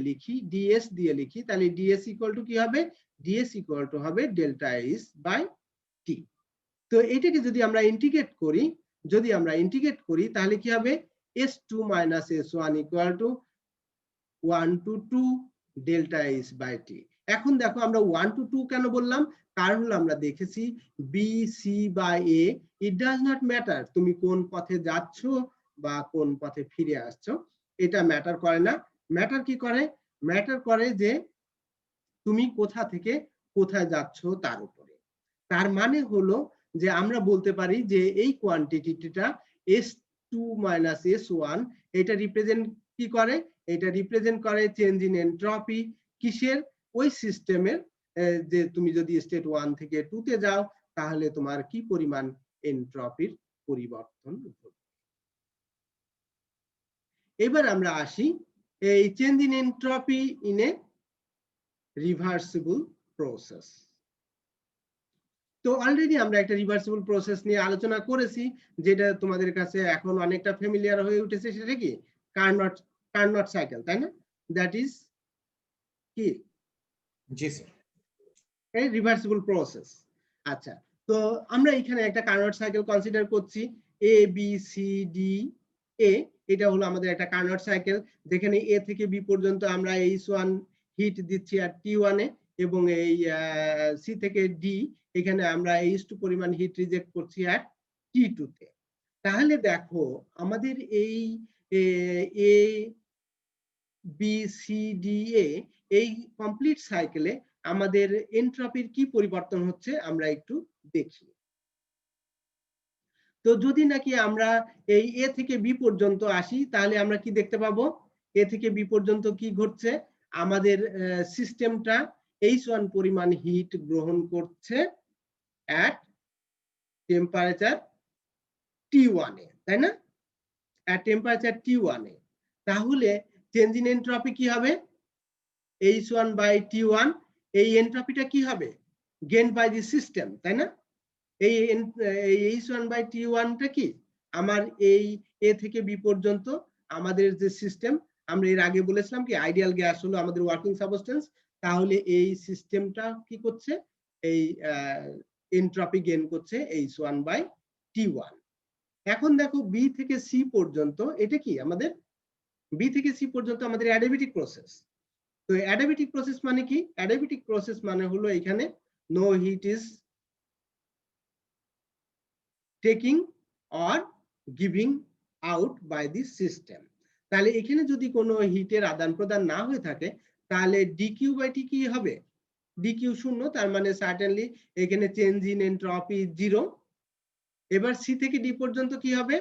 লিখি, তাহলে ডিএস ইকুয়াল টু কি হবে? ডিএস ইকুয়াল টু হবে ডেল্টা ইস বাই টি। তো এটাকে যদি আমরা ইন্টিগ্রেট করি, তাহলে কি হবে? S2 minus S1 equal to 1 to 2 delta S by T। এখন দেখো আমরা 1 to 2 কেন বললাম? কারণ হলো আমরা দেখেছি B, C বা A, it does not matter তুমি কোন পথে যাচ্ছ বা কোন পথে ফিরে আসছো, এটা ম্যাটার করে না। ম্যাটার কি করে? ম্যাটার করে যে তুমি কোথা থেকে কোথায় যাচ্ছ তার উপরে। তার মানে হলো যে আমরা বলতে পারি যে এই কোয়ান্টিটিটা S2 minus S1, এটা রিপ্রেজেন্ট কি করে? এটা রিপ্রেজেন্ট করে চেঞ্জ ইন এনট্রপি। কিসের? ওই সিস্টেমের, যে তুমি যদি স্টেট 1 থেকে 2 তে যাও, তাহলে তোমার কি পরিমাণ এনট্রপির পরিবর্তন ঘটবে। এবার আমরা আসি এই change in entropy in a reversible process. তো অলরেডি আমরা একটা রিভার্সিবল প্রসেস নিয়ে আলোচনা করেছি, যেটা তোমাদের কাছে এখন অনেকটা ফ্যামিলিয়ার হয়ে উঠেছে। সেটা কি? কার্নট সাইকেল, তাই না? দ্যাট ইজ কি? জি স্যার। এই রিভার্সিবল প্রসেস। আচ্ছা, তো আমরা এখানে একটা কার্নট সাইকেল কনসিডার করছি, A B C D A. এটা হলো আমাদের একটা কার্নট সাইকেল, যেখানে এ থেকে বি পর্যন্ত আমরা H1 হিট দিচ্ছি আর T1 এ, এবং এই সি থেকে ডি এখানে আমরা H2 পরিমাণ হিট রিজেক্ট করছি আর T2 তে। তাহলে দেখো আমাদের এই A B C D A এই কমপ্লিট সাইকেলে আমাদের এনট্রপির কি পরিবর্তন হচ্ছে আমরা একটু দেখি। তো যদি নাকি আমরা এই এ থেকে বি পর্যন্ত আসি, তাহলে আমরা কি দেখতে পাবো? এ থেকে বি পর্যন্ত কি ঘটছে? আমাদের সিস্টেমটা H1 পরিমাণ হিট গ্রহণ করছে অ্যাট টেম্পারেচার T1 এ, তাই না? অ্যাট টেম্পারেচার T1 এ। তাহলে চেঞ্জ ইন এনট্রপি কি হবে? H1 by T1। এই এনট্রপিটা কি হবে? গেইন বাই দি সিস্টেম, তাই না? এই H1 বাই T1 টা কি? আমার এই এ থেকে বি পর্যন্ত আমাদের যে সিস্টেম, আমরা এর আগে বলেছিলাম কি আইডিয়াল গ্যাস হলো আমাদের ওয়ার্কিং সাবস্টেন্স। তাহলে এই সিস্টেমটা কি করছে? এই এনট্রপি গেইন করছে H1 বাই T1। এখন দেখো বি থেকে সি পর্যন্ত, এটা কি আমাদের বি থেকে সি পর্যন্ত আমাদের অ্যাডিয়াবেটিক প্রসেস। তো অ্যাডিয়াবেটিক প্রসেস মানে কি? অ্যাডিয়াবেটিক প্রসেস মানে হলো এখানে no heat is taking or giving out by the system. তাহলে এখানে যদি কোনো হিটের আদান প্রদান না হয়ে থাকে, তাহলে ডিকিউ বাই টি কি হবে? ডিকিউ শূন্য, তার মানে সার্টেনলি এখানে চেঞ্জ ইন এনট্রপি 0। এবার সি থেকে ডি পর্যন্ত কি হবে?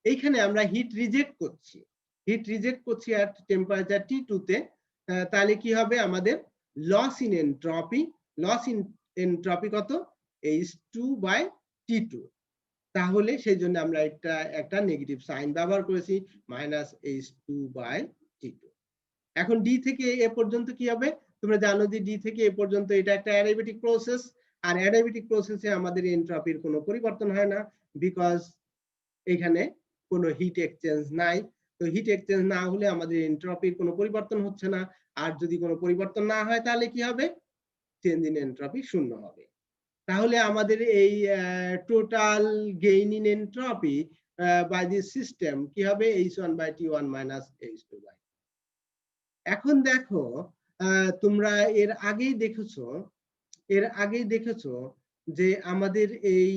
এইখানে আমরা হিট রিজেক্ট করছি, হিট রিজেক্ট করছি at টেম্পারেচার T2 তে। তাহলে কি হবে আমাদের? Loss in entropy, loss in entropy কত? H2 by T2। তাহলে সেই জন্য আমরা একটা নেগেটিভ সাইন ব্যবহার করেছি, -H2 বাই T2। এখন ডি থেকে এ পর্যন্ত কি হবে? তোমরা জানো যে ডি থেকে এ পর্যন্ত এটা একটা অ্যাডিয়াবেটিক প্রসেস, আর অ্যাডিয়াবেটিক প্রসেসে আমাদের এনট্রপির কোনো পরিবর্তন হয় না, বিকজ এখানে কোনো হিট এক্সচেঞ্জ নাই। তো হিট এক্সচেঞ্জ না হলে আমাদের এনট্রপির কোনো পরিবর্তন হচ্ছে না, আর যদি কোনো পরিবর্তন না হয় তাহলে কি হবে? চেঞ্জ ইন এনট্রপি শূন্য হবে। তাহলে আমাদের এই total gain in entropy by the system কি হবে? H1 by T1 minus H2 by. এখন দেখো তোমরা এর আগেই দেখেছো যে আমাদের এই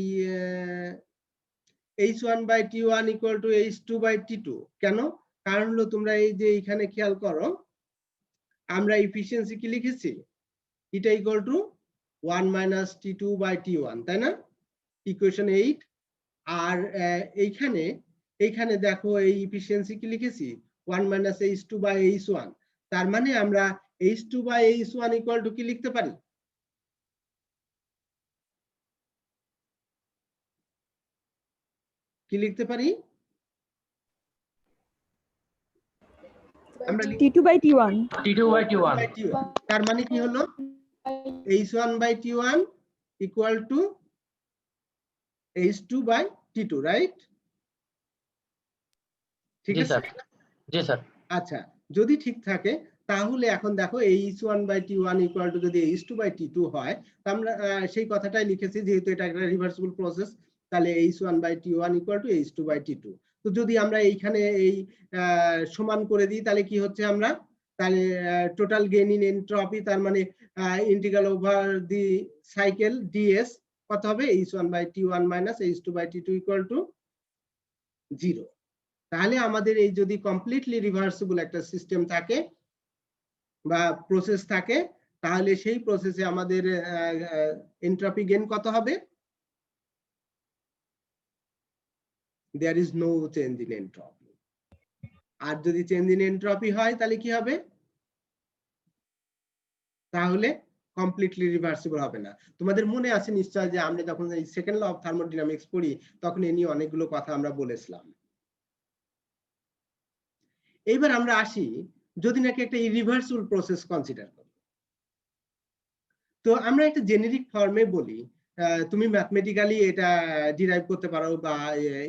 H1 by T1 equal to H2 by T2। কেন? কারণ হলো তোমরা এই যে এখানে খেয়াল করো, আমরা এফিসিয়েন্সি কি লিখেছি? এটা equal to 1 minus T2 by T1, তাই না? ইকুয়েশন 8। আর এইখানে দেখো এই এফিসিয়েন্সি কি লিখেছি? 1 মাইনাস H2 বাই H1। তার মানে আমরা H2 by H1 equal to কি লিখতে পারি? কি লিখতে পারি? আমরা T2 by T1. T2 by T1. তার মানে কি হলো? H1 by T1 equal to H2 by T2, right? ঠিক জি আছে? স্যার, জি স্যার। আচ্ছা, যদি ঠিক থাকে তাহলে এখন দেখো H1 by T1 equal two যদি H2 বাই T2 হয়, আমরা সেই কথাটাই লিখেছি, যেহেতু এটা একটা রিভার্সিবল প্রসেস, তাহলে H1 by T1 equal to H2 by T2। তো যদি আমরা এইখানে এই সমান করে দিই, তাহলে কি হচ্ছে? আমরা তাহলে টোটাল গেইন ইন এনট্রপি, তার মানে integral over the cycle ds কত হবে? H1 by T1 minus H2 by T2 equal to 0। তাহলে আমাদের এই যদি কমপ্লিটলি রিভার্সিবল একটা সিস্টেম থাকে বা প্রসেস থাকে, তাহলে সেই প্রসেসে আমাদের এনট্রপি গেইন কত হবে? There is no change in entropy. আর যদি চেঞ্জ ইন এনট্রপি হয় তাহলে কি হবে? তাহলে কমপ্লিটলি রিভার্সিবল হবে না। তোমাদের মনে আছে নিশ্চয় যে আমরা যখন এই সেকেন্ড ল অফ থার্মোডাইনামিক্স পড়ি, তখন এ নিয়ে অনেকগুলো কথা আমরা বলেছিলাম। এইবার আমরা আসি, যদি নাকি একটা ইরিভার্সিবল প্রসেস কনসিডার করি, তো আমরা একটা জেনেরিক ফর্মে বলি তুমি ম্যাথমেটিক্যালি এটা ডিরাইভ করতে পারো বা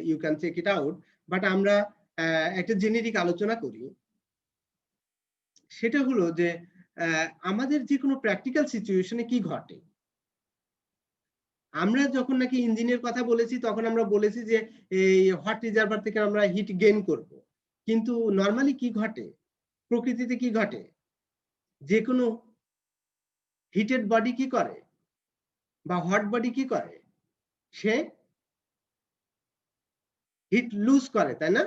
you can check it out, but আমরা একটা জেনেরিক আলোচনা করি। সেটা হলো যে আমাদের যে কোনো প্র্যাকটিক্যাল সিচুয়েশনে কি ঘটে। আমরা যখন নাকি ইঞ্জিনের কথা বলেছি তখন আমরা বলেছি যে এই হট রিজার্ভার থেকে আমরা হিট গেইন করব, কিন্তু নর্মালি কি ঘটে, প্রকৃতিতে কি ঘটে, যে কোনো হিটেড বডি কি করে বা হট বডি কি করে, সে হিট লুজ করে, তাই না?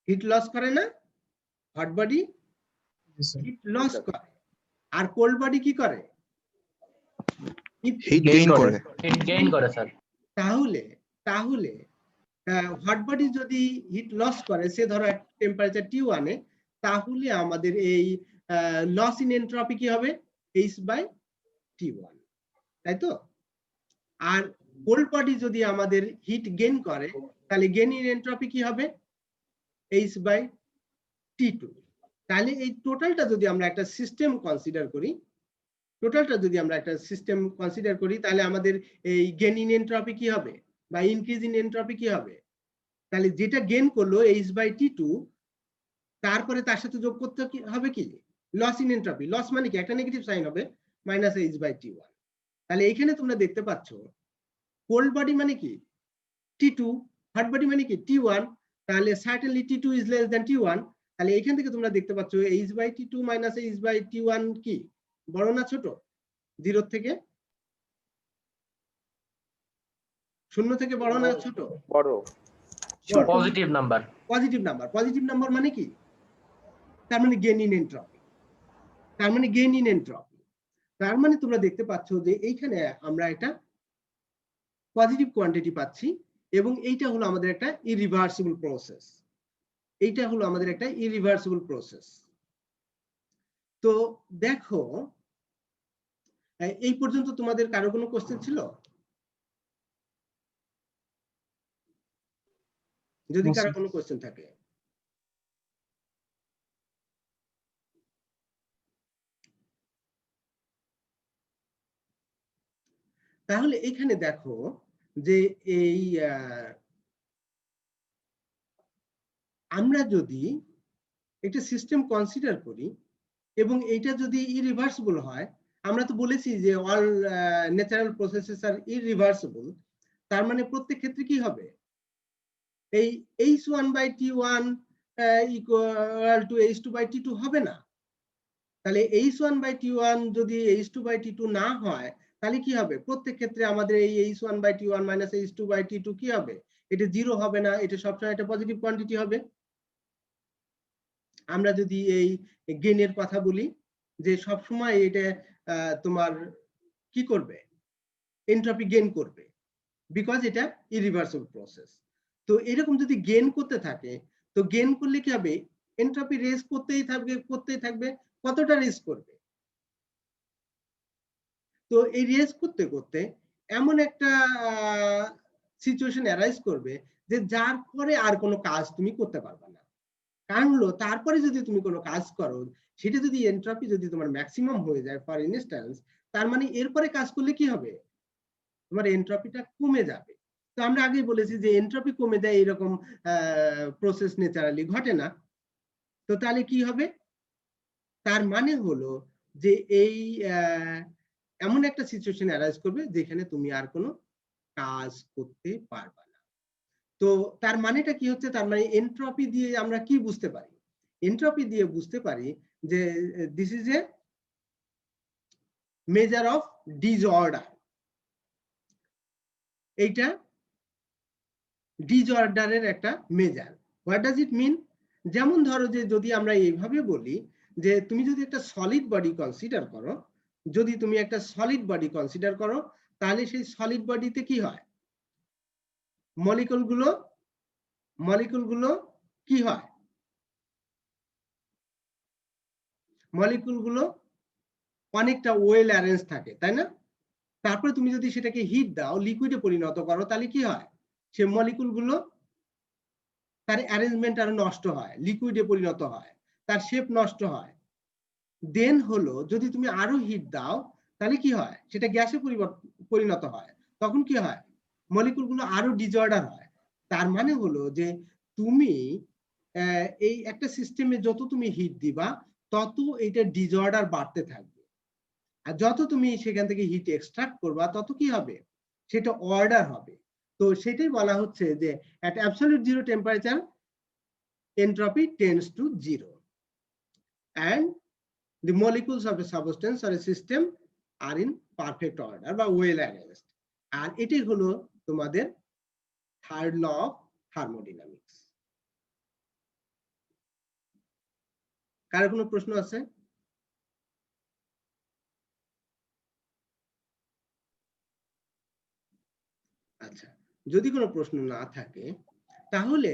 হিট লস করে না? হট বডি হিট লস করে, আর কোল্ড বডি কি করে? হিট গেইন করে। It gain করে স্যার। তাহলে তাহলে হট বডি যদি হিট লস করে, সে ধরো টেম্পারেচার T1 এ, তাহলে আমাদের এই লস ইন এন্ট্রপি কি হবে? H/T1, তাই তো? আর কোল্ড বডি যদি আমাদের হিট গেইন করে, তাহলে গেইন ইন এন্ট্রপি কি হবে? H/T2। তাহলে এই টোটালটা যদি আমরা একটা সিস্টেম কনসিডার করি, তাহলে আমাদের এই গেইন ইন এন্ট্রপি কি হবে বা ইনক্রিজ ইন এন্ট্রপি কি হবে? তাহলে যেটা গেইন করলো H/T2, তারপরে তার সাথে যোগ করতে হবে কি? Loss in entropy. লস মানে কি? একটা নেগেটিভ সাইন হবে, -H/T1। তাহলে এখানে তোমরা দেখতে পাচ্ছ কোল্ড বডি মানে কি? T2, হট বডি মানে কি? T1। তাহলে certainly T2 is less than T1। তাহলে এখান থেকে তোমরা দেখতে পাচ্ছ H/T2 H/T1 কি বড় না ছোট? 0 থেকে 0 থেকে বড় না ছোট? বড়। Positive number. Positive number. Positive number মানে কি? তার মানে গেইন ইন এন্ট্রপি। তার মানে তোমরা দেখতে পাচ্ছ যে এইখানে আমরা একটা পজিটিভ কোয়ান্টিটি পাচ্ছি, এবং এইটা হলো আমাদের একটা ইরিভার্সিবল প্রসেস। তো দেখো, এই পর্যন্ত তোমাদের কারো কোনো কোশ্চেন ছিল? যদি কারো কোনো কোশ্চেন থাকে। তাহলে এখানে দেখো যে এই আমরা যদি একটা সিস্টেম কনসিডার করি এবং এইটা যদি ইরিভার্সিবল হয়, আমরা তো বলেছি যে অল ন্যাচারাল প্রসেসেস আর ইরিভার্সিবল, তার মানে প্রত্যেক ক্ষেত্রে কি হবে? এই H1/T1 ইকুয়াল টু H2/T2 হবে না। তাহলে H1/T1 যদি H2/T2 না হয়, তাহলে কি হবে? প্রত্যেক ক্ষেত্রে আমাদের এই H1/T1 H2/T2 কি হবে? এটা 0 হবে না, এটা সবসময় একটা পজিটিভ কোয়ান্টিটি হবে। আমরা যদি এই গেইনের কথা বলি, যে সবসময় এটা তোমার কি করবে? এন্ট্রপি গেইন করবে, বিকজ এটা ইরিভার্সিবল প্রসেস। তো এরকম যদি গেইন করতে থাকে, তো গেইন করলে কি হবে? এন্ট্রপি রেজ করতেই থাকবে। কতটা রেজ করবে? তো এই রেজ করতে করতে এমন একটা সিচুয়েশন অ্যারাইজ করবে যে যার পরে আর কোনো কাজ তুমি করতে পারবে না। কারণ হলো তারপরে যদি তুমি কোনো কাজ করো, সেটা যদি এন্ট্রপি যদি তোমার ম্যাক্সিমাম হয়ে যায় ফর ইনস্ট্যান্স, তার মানে এরপরে কাজ করলে কি হবে? তোমার এন্ট্রপিটা কমে যাবে। তো আমরা আগেই বলেছি যে এন্ট্রপি কমে যায় এরকম প্রসেস ন্যাচারালি ঘটে না। তো তাহলে কি হবে? তার মানে হলো যে এই এমন একটা সিচুয়েশন অ্যারাইজ করবে যেখানে তুমি আর কোনো কাজ করতে পারবে না। তো তার মানেটা কি হচ্ছে? তার মানে এন্ট্রপি দিয়ে আমরা কি বুঝতে পারি? এন্ট্রপি দিয়ে বুঝতে পারি যে this is a measure of disorder. এইটা ডিসঅর্ডারের একটা মেজার। হোয়াট ডাজ ইট মিন? যেমন ধরো যে যদি আমরা এইভাবে বলি যে তুমি যদি একটা সলিড বডি কনসিডার করো, তাহলে সেই সলিড বডিতে কি হয়? মলিকুলগুলো কি হয়? মলিকুলগুলো অনেকটা ওয়েল অ্যারেঞ্জ থাকে, তাই না? তারপরে তুমি যদি সেটাকে হিট দাও, লিকুইডে পরিণত করো, তাহলে কি হয়? সে মলিকুলগুলো তার অ্যারেঞ্জমেন্ট আরো নষ্ট হয়, লিকুইডে পরিণত হয়, তার শেপ নষ্ট হয়। দেন হলো যদি তুমি আরো হিট দাও, তাহলে কি হয়, সেটা গ্যাসে পরিণত হয়। তখন কি হয়, মলিকুলগুলো আরো ডিসঅর্ডার হয়। তার মানে হলো যে তুমি এই একটা সিস্টেমে যত তুমি হিট দিবা তত এটা ডিসঅর্ডার বাড়তে থাকবে, আর যত তুমি সেখান থেকে হিট এক্সট্রাক্ট করবা তত কি হবে, সেটা অর্ডার হবে। তো সেটাই বলা হচ্ছে যে at absolute zero temperature entropy tends to zero and the molecules of a substance or a system are in perfect order বা well arranged। আর এটাই হলো তোমাদের থার্ড ল অফ থার্মোডাইনামিক্স। কার কোনো প্রশ্ন আছে? আচ্ছা, যদি কোনো প্রশ্ন না থাকে তাহলে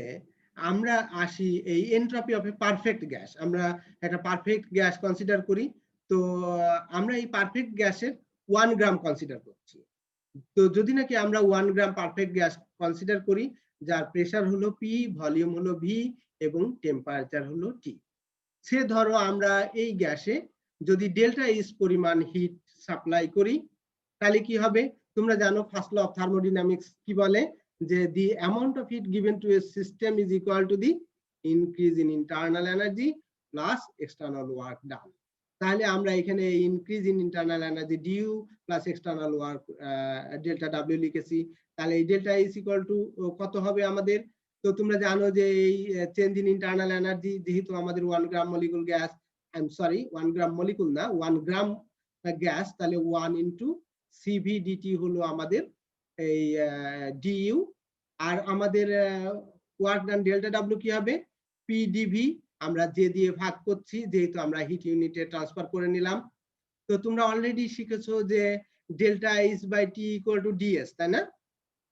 আমরা আসি এই entropy of A perfect gas. আমরা একটা পারফেক্ট গ্যাস কনসিডার করি। তো আমরা এই পারফেক্ট গ্যাসের 1 গ্রাম কনসিডার করছি। তো যদি নাকি আমরা 1 গ্রাম পারফেক্ট গ্যাস কনসিডার করি যার প্রেসার হলো পি, ভলিউম হলো ভি এবং টেম্পারেচার হলো টি, সে ধরো আমরা এই গ্যাসে যদি ডেল্টা এইচ পরিমাণ হিট সাপ্লাই করি তাহলে কি হবে, তোমরা জানো ফার্স্ট ল অফ থার্মোডাইনামিক্স কি বলে, যে the amount of heat given to a system is equal to the increase in internal energy plus external work done. তাহলে আমরা এখানে increase in internal energy dU plus external work delta W লিখেছি। তাহলে এই delta is equal two কত হবে আমাদের, তো তোমরা জানো যে এই চেঞ্জ ইন ইন্টারনাল এনার্জি যেহেতু আমাদের 1 gram molecule gas, I am sorry 1 gram molecule না 1 গ্রাম গ্যাস, তাহলে 1 ইনটু সিভি ডিটি হলো আমাদের এই ডিইউ, আর আমাদের ওয়ার্ক ডান ডেল্টা ডাব্লিউ কি হবে, পিডিভি আমরা যে দিয়ে ভাগ করছি যেহেতু আমরা হিট ইউনিটে ট্রান্সফার করে নিলাম। তো তোমরা অলরেডি শিখেছো যে delta H by T equal to dS, তাই না,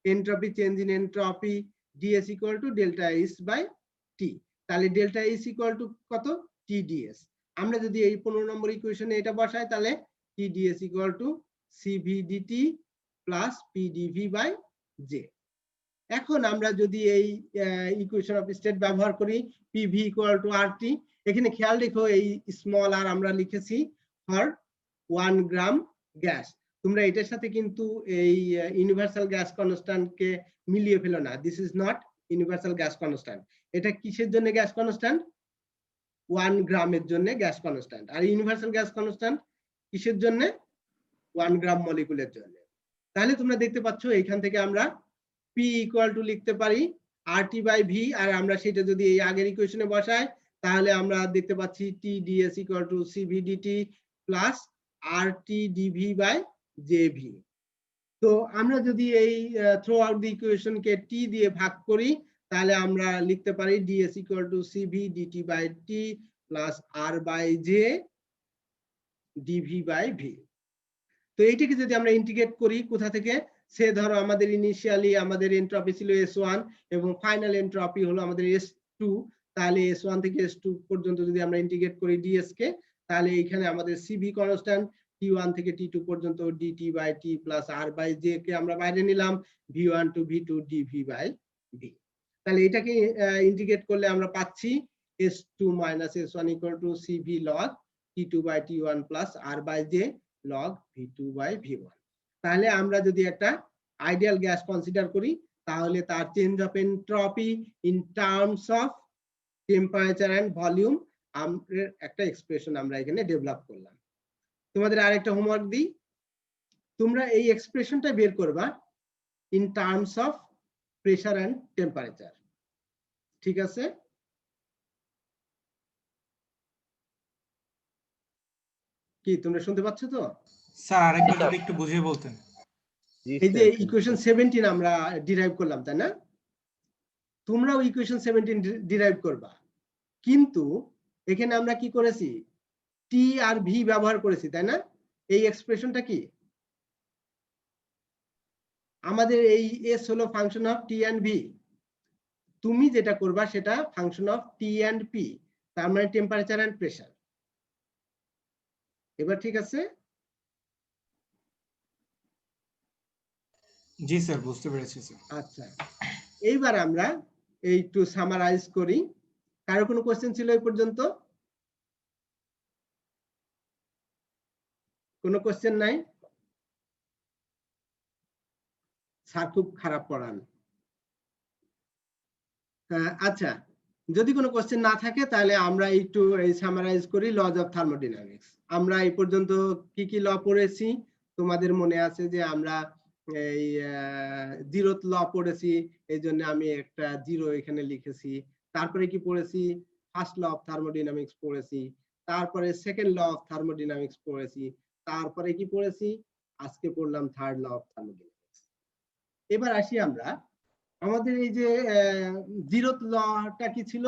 entropy change in entropy dS equal to delta H by T. তাহলে ডেল্টা এইচ ইকুয়াল টু কত, টি ডিএস। আমরা যদি এই 15 নম্বর ইকুয়েশনে এটা বসাই তাহলে T dS equal to CV dT plus PdV by J. এখন আমরা যদি এই ইকুয়েশন অফ স্টেট ব্যবহার করি পিভি ইকুয়াল টু আরটি, এখানে খেয়াল রেখো এই স্মল আর আমরা লিখেছি ফর 1 গ্রাম গ্যাস। তোমরা এটার সাথে কিন্তু এই ইউনিভার্সাল গ্যাস কনস্ট্যান্ট কে মিলিয়ে ফেলো না, this is not universal gas constant. এটা কিসের জন্য গ্যাস কনস্ট্যান্ট, 1 গ্রামের জন্য গ্যাস কনস্ট্যান্ট। আর ইউনিভার্সাল গ্যাস কনস্ট্যান্ট কিসের জন্য, 1 গ্রাম মলিকুলের জন্য। তাহলে তোমরা দেখতে পাচ্ছ এখান থেকে আমরা পি ইকুয়াল টু লিখতে পারি আরটি বাই ভি, আর আমরা সেটা যদি এই আগের ইকুয়েশনে বসাই তাহলে আমরা দেখতে পাচ্ছি T dS equal to CV dT plus RT dV by JV. তো আমরা যদি এই থ্রু আউট দি ইকুয়েশনকে টি দিয়ে ভাগ করি তাহলে আমরা লিখতে পারি dS equal to CV dT by T plus R by J dV by V. তো এইটাকে যদি আমরা ইন্টিগ্রেট করি কোথা থেকে, সে ধরো আমাদের ইনিশিয়ালি আমাদের এন্ট্রপি ছিল S1 এবং ফাইনাল এন্ট্রপি হলো আমাদের S2, তাহলে S1 থেকে S2 পর্যন্ত যদি আমরা ইন্টিগ্রেট করি ডিএস কে তাহলে এখানে আমাদের সিভি কনস্ট্যান্ট, T1 থেকে T2 পর্যন্ত dT by T plus R by J কে আমরা বাইরে নিলাম V1 two V2 DV by V. তাহলে এটাকে ইন্টিগ্রেট করলে আমরা পাচ্ছি S2 minus S1 equal to CV log T2 by T1 plus R by J log V2 by V1। তাহলে আমরা যদি একটা আইডিয়াল গ্যাস কনসিডার করি তাহলে তার change of entropy in terms of temperature and volume আমরা একটা এক্সপ্রেশন আমরা এখানে ডেভেলপ করলাম। তোমাদের আরেকটা হোমওয়ার্ক দিই, তোমরা এই এক্সপ্রেশনটা বের করবা in terms of pressure and temperature, ঠিক আছে? কি তোমরা শুনতে পাচ্ছ তো? স্যার আরেকবার যদি একটু বুঝিয়ে বলতেন। এই যে ইকুয়েশন 17 আমরা ডিরাইভ করলাম তাই না, তোমরাও ইকুয়েশন 17 ডিরাইভ করবা, কিন্তু এখানে আমরা কি করেছি, টি আর ভি ব্যবহার করেছি তাই না। এই এক্সপ্রেশনটা কি, আমাদের এই এস হলো function of T and V, তুমি যেটা করবা সেটা function of T and P, তার মানে টেম্পারেচার এন্ড প্রেসার। এবার ঠিক আছে? জি স্যার বুঝতে পেরেছি স্যার। আচ্ছা, এইবার আমরা এই টু সামারাইজ করি। কারো কোনো কোশ্চেন ছিল এই পর্যন্ত? কোনো কোশ্চেন নাই? স্যার খুব খারাপ পড়ান। আচ্ছা, যদি কোনো কোশ্চেন না থাকে তাহলে আমরা একটু সামারাইজ করি লজ অফ থার্মোডাইনামিক্স। আমরা এই পর্যন্ত কি কি ল পড়েছি? তোমাদের মনে আছে যে আমরা এই জিরোথ ল পড়েছি, এই জন্য আমি একটা জিরো এখানে লিখেছি। তারপরে কি পড়েছি? ফার্স্ট ল অফ থার্মোডাইনামিক্স পড়েছি, তারপরে সেকেন্ড ল অফ থার্মোডাইনামিক্স পড়েছি, তারপরে কি পড়েছি? আজকে পড়লাম থার্ড ল অফ থার্মোডাইনামিক্স। এবার আসি আমরা আমাদের এই যে জিরোথ লটা কি ছিল?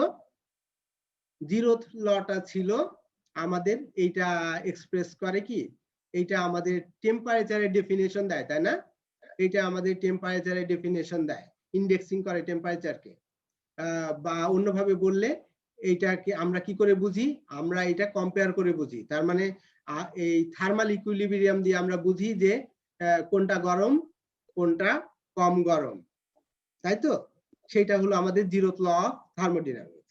জিরোথ লটা ছিল আমাদের এইটা এক্সপ্রেস করে কি, এইটা আমাদের টেম্পারেচারের ডেফিনেশন দেয়, তাই না? এটা আমাদের টেম্পারেচারের ডেফিনেশন দেয়, ইন্ডেক্সিং করে টেম্পারেচারকে। বা অন্যভাবে বললে এইটাকে আমরা কি করে বুঝি? আমরা এটা কম্পেয়ার করে বুঝি। তার মানে এই থার্মাল ইকুইলিব্রিয়াম দিয়ে আমরা বুঝি যে কোনটা গরম কোনটা কম গরম, তাই তো? সেটা হলো আমাদের zeroth law of thermodynamics.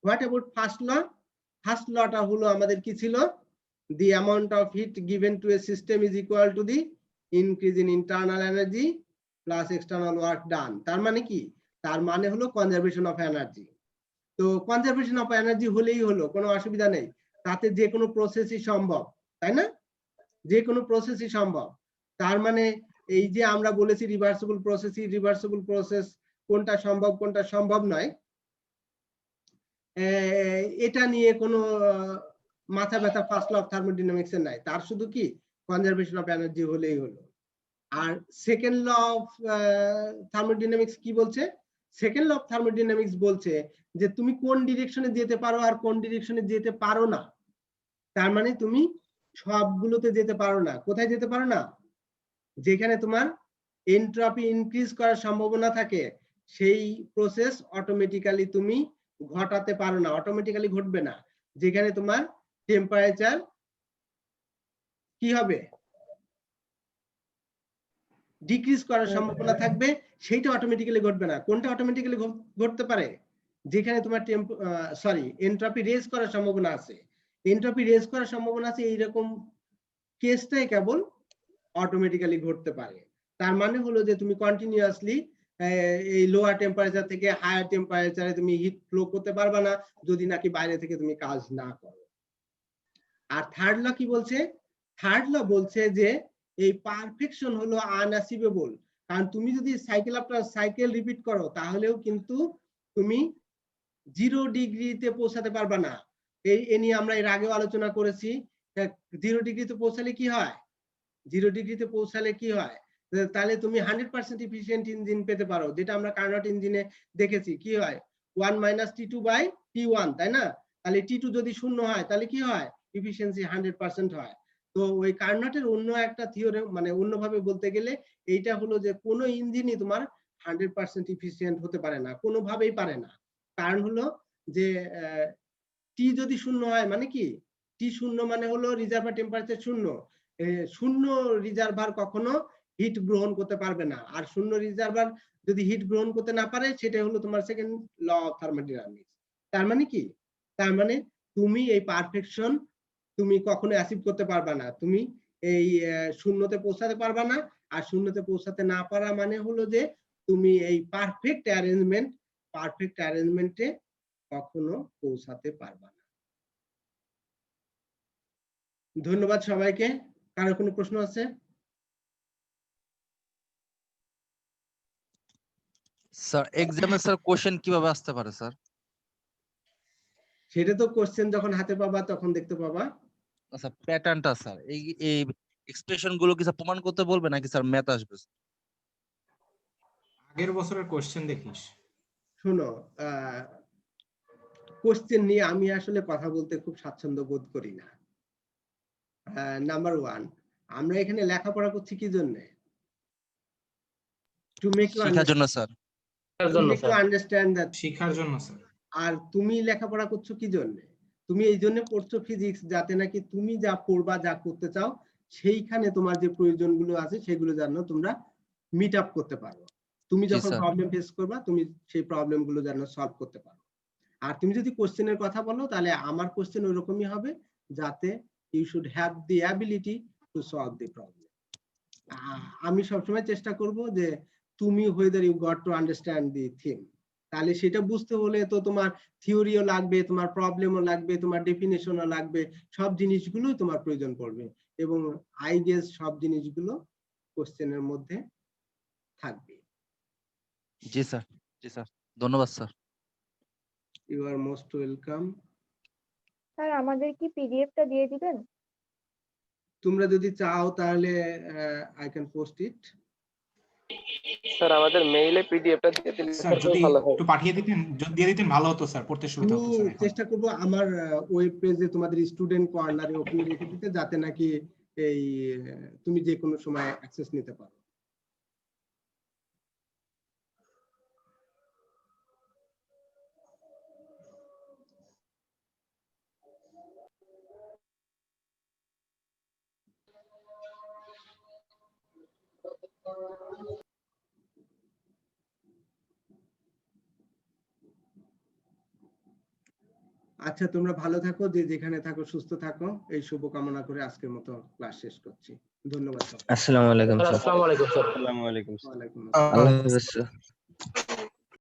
What about first law? First লটা হলো আমাদের কি ছিল? The amount of heat given to a system is equal to the increase in internal energy plus external work done. তার মানে কি? তার মানে হলো কনজারভেশন অফ এনার্জি। তো কনজারভেশন অফ এনার্জি হলেই হলো, কোনো অসুবিধা নেই, তাতে যে কোনো প্রসেসই সম্ভব, তাই না? যে কোনো প্রসেসই সম্ভব। তার মানে এই যে আমরা বলেছি রিভার্সিবল প্রসেস, রিভার্সিবল প্রসেস কোনটা সম্ভব কোনটা সম্ভব নয়, এটা নিয়ে কোনো মাথা ব্যথা ফার্স্ট ল অফ থার্মোডাইনামিক্স এর নাই। তার শুধু কি কনজারভেশন অফ এনার্জি হলেই হলো। আর সেকেন্ড ল অফ থার্মোডাইনামিক্স কি বলছে? সেকেন্ড ল অফ থার্মোডাইনামিক্স বলছে যে তুমি কোন ডিরেকশনে যেতে পারো আর কোন ডিরেকশনে যেতে পারো না। তার মানে তুমি সবগুলোতে যেতে পারো না। কোথায় যেতে পারো না? যেখানে তোমার এনট্রপি ইনক্রিজ করার সম্ভাবনা থাকে সেই প্রসেস অটোমেটিক্যালি তুমি ঘটাতে পারো না, অটোমেটিক্যালি ঘটবে না। যেখানে তোমার টেম্পারেচার কি হবে? ডিক্রিজ করার সম্ভাবনা থাকবে, সেইটা অটোমেটিক্যালি ঘটবে না। কোনটা অটোমেটিক্যালি ঘটতে পারে? যেখানে তোমার এনট্রপি রেজ করার সম্ভাবনা আছে। এনট্রপি রেজ করার সম্ভাবনা আছে এইরকম কেসটাই কেবল অটোমেটিক্যালি ঘটতে পারে। তার মানে হলো যে তুমি কন্টিনিউয়াসলি এই লোয়ার টেম্পারেচার থেকে হায়ার টেম্পারেচারে তুমি হিট ফ্লো করতে পারবে না যদি নাকি বাইরে থেকে তুমি কাজ না করো। আর থার্ড ল কি বলছে? থার্ড ল বলছে যে এই পারফেকশন হলো আনঅ্যাচিভেবল। কারণ তুমি যদি সাইকেল আফটার সাইকেল রিপিট করো তাহলেও কিন্তু তুমি 0 ডিগ্রিতে পৌঁছাতে পারবে না। এই নিয়ে আমরা এর আগেও আলোচনা করেছি। 0 ডিগ্রিতে পৌঁছালে কি হয়? 0 ডিগ্রিতে পৌঁছালে কি হয়? তাহলে তুমি 100% এফিশিয়েন্ট ইঞ্জিন পেতে পারো, যেটা আমরা কার্নোট ইঞ্জিনে দেখেছি। কি হয়? 1 - T2/T1, তাই না? তাহলে T2 যদি 0 হয় তাহলে কি হয়? এফিশিয়েন্সি 100% হয়। তো ওই কার্নোটের অন্য একটা থিওরেম, মানে অন্যভাবে বলতে গেলে এইটা হলো যে কোনো ইঞ্জিনই তোমার 100% এফিশিয়েন্ট হতে পারে না, কোনোভাবেই পারে না। কারণ হলো যে টি যদি 0 হয় মানে কি? টি 0 মানে হলো রিজার্ভার টেম্পারেচার 0। 0 রিজার্ভার কখনো হিট গ্রহণ করতে পারবে না। আর 0 রিজার্ভার যদি হিট গ্রহণ করতে না পারে সেটা হলো তোমার সেকেন্ড ল অফ থার্মোডাইনামিক্স। তার মানে কি? তার মানে তুমি এই পারফেকশন তুমি কখনো অ্যাচিভ করতে পারবে না। তুমি এই শূন্যতে পৌঁছাতে পারবে না। আর শূন্যতে পৌঁছাতে না পারা মানে হলো যে তুমি এই পারফেক্ট অ্যারেঞ্জমেন্টে কখনো পৌঁছাতে পারবে না। ধন্যবাদ সবাইকে। কারো কোনো প্রশ্ন আছে? স্যার এক্সামে স্যার কোশ্চেন কিভাবে আসতে পারে স্যার? সেটা তো কোশ্চেন যখন হাতে পাবা তখন দেখতে পাবা। আচ্ছা, প্যাটার্নটা স্যার এই এই এক্সপ্রেশন গুলো কি স্যার প্রমাণ করতে বলবে নাকি স্যার ম্যাথ আসবে? আগের বছরের কোশ্চেন দেখিস। শোনো, কোশ্চেন নিয়ে আমি আসলে কথা বলতে খুব স্বাচ্ছন্দ্য বোধ করি না। নাম্বার 1, আমরা এখানে লেখাপড়া করছি কি জন্য? টু মেক ইউ শেখার জন্য স্যার। Understand that. শেখার জন্য স্যার। আর তুমি লেখাপড়া করছো কি জন্য? তুমি এই জন্য পড়ছো ফিজিক্স, যাতে নাকি তুমি যা পড়বা যা করতে চাও সেইখানে তোমার যে প্রয়োজনগুলো আছে সেগুলো যেন তোমরা মিট আপ করতে পারো। তুমি জি, যখন স্যার। প্রবলেম ফেস করবা তুমি সেই প্রবলেমগুলো যেন সলভ করতে পারো। আর তুমি যদি কোশ্চেনের কথা বলো তাহলে আমার কোশ্চেন ওইরকমই হবে যাতে you should have the ability to solve the problem. আমি সবসময় চেষ্টা করব যে তুমি whether you got to understand the theme, তাহলে সেটা বুঝতে হলে তো তোমার থিওরিও লাগবে, তোমার প্রবলেমও লাগবে, তোমার ডেফিনেশনও লাগবে, সব জিনিসগুলো তোমার প্রয়োজন পড়বে এবং আই গেস সব জিনিসগুলো কোশ্চেনের মধ্যে থাকবে। জি স্যার, জি স্যার, ধন্যবাদ sir. You are most welcome. Sir আমাদের কি পিডিএফটা দিয়ে দিবেন? তোমরা যদি চাও তাহলে I can post it. Sir আমাদের মেইলে পিডিএফটা দিয়ে দিলে স্যার যদি ভালো হয়। একটু পাঠিয়ে দিতেন, যদি দিয়ে দিতেন ভালো হতো স্যার, পড়তে সুবিধা আমি হতো স্যার। এখন চেষ্টা করব আমার ওয়েব পেজে তোমাদের স্টুডেন্ট কর্নারে ওখানে রেখে দিতে, যাতে নাকি এই তুমি যে কোনো সময় অ্যাক্সেস নিতে পারো। আচ্ছা, তোমরা ভালো থাকো, যে যেখানে থাকো সুস্থ থাকো, এই শুভকামনা করে আজকের মতো ক্লাস শেষ করছি। ধন্যবাদ। আসসালামু আলাইকুম স্যার। আসসালামু আলাইকুম স্যার। আসসালামু আলাইকুম স্যার। ওয়ালাইকুম আল্লাহ হাফেজ স্যার।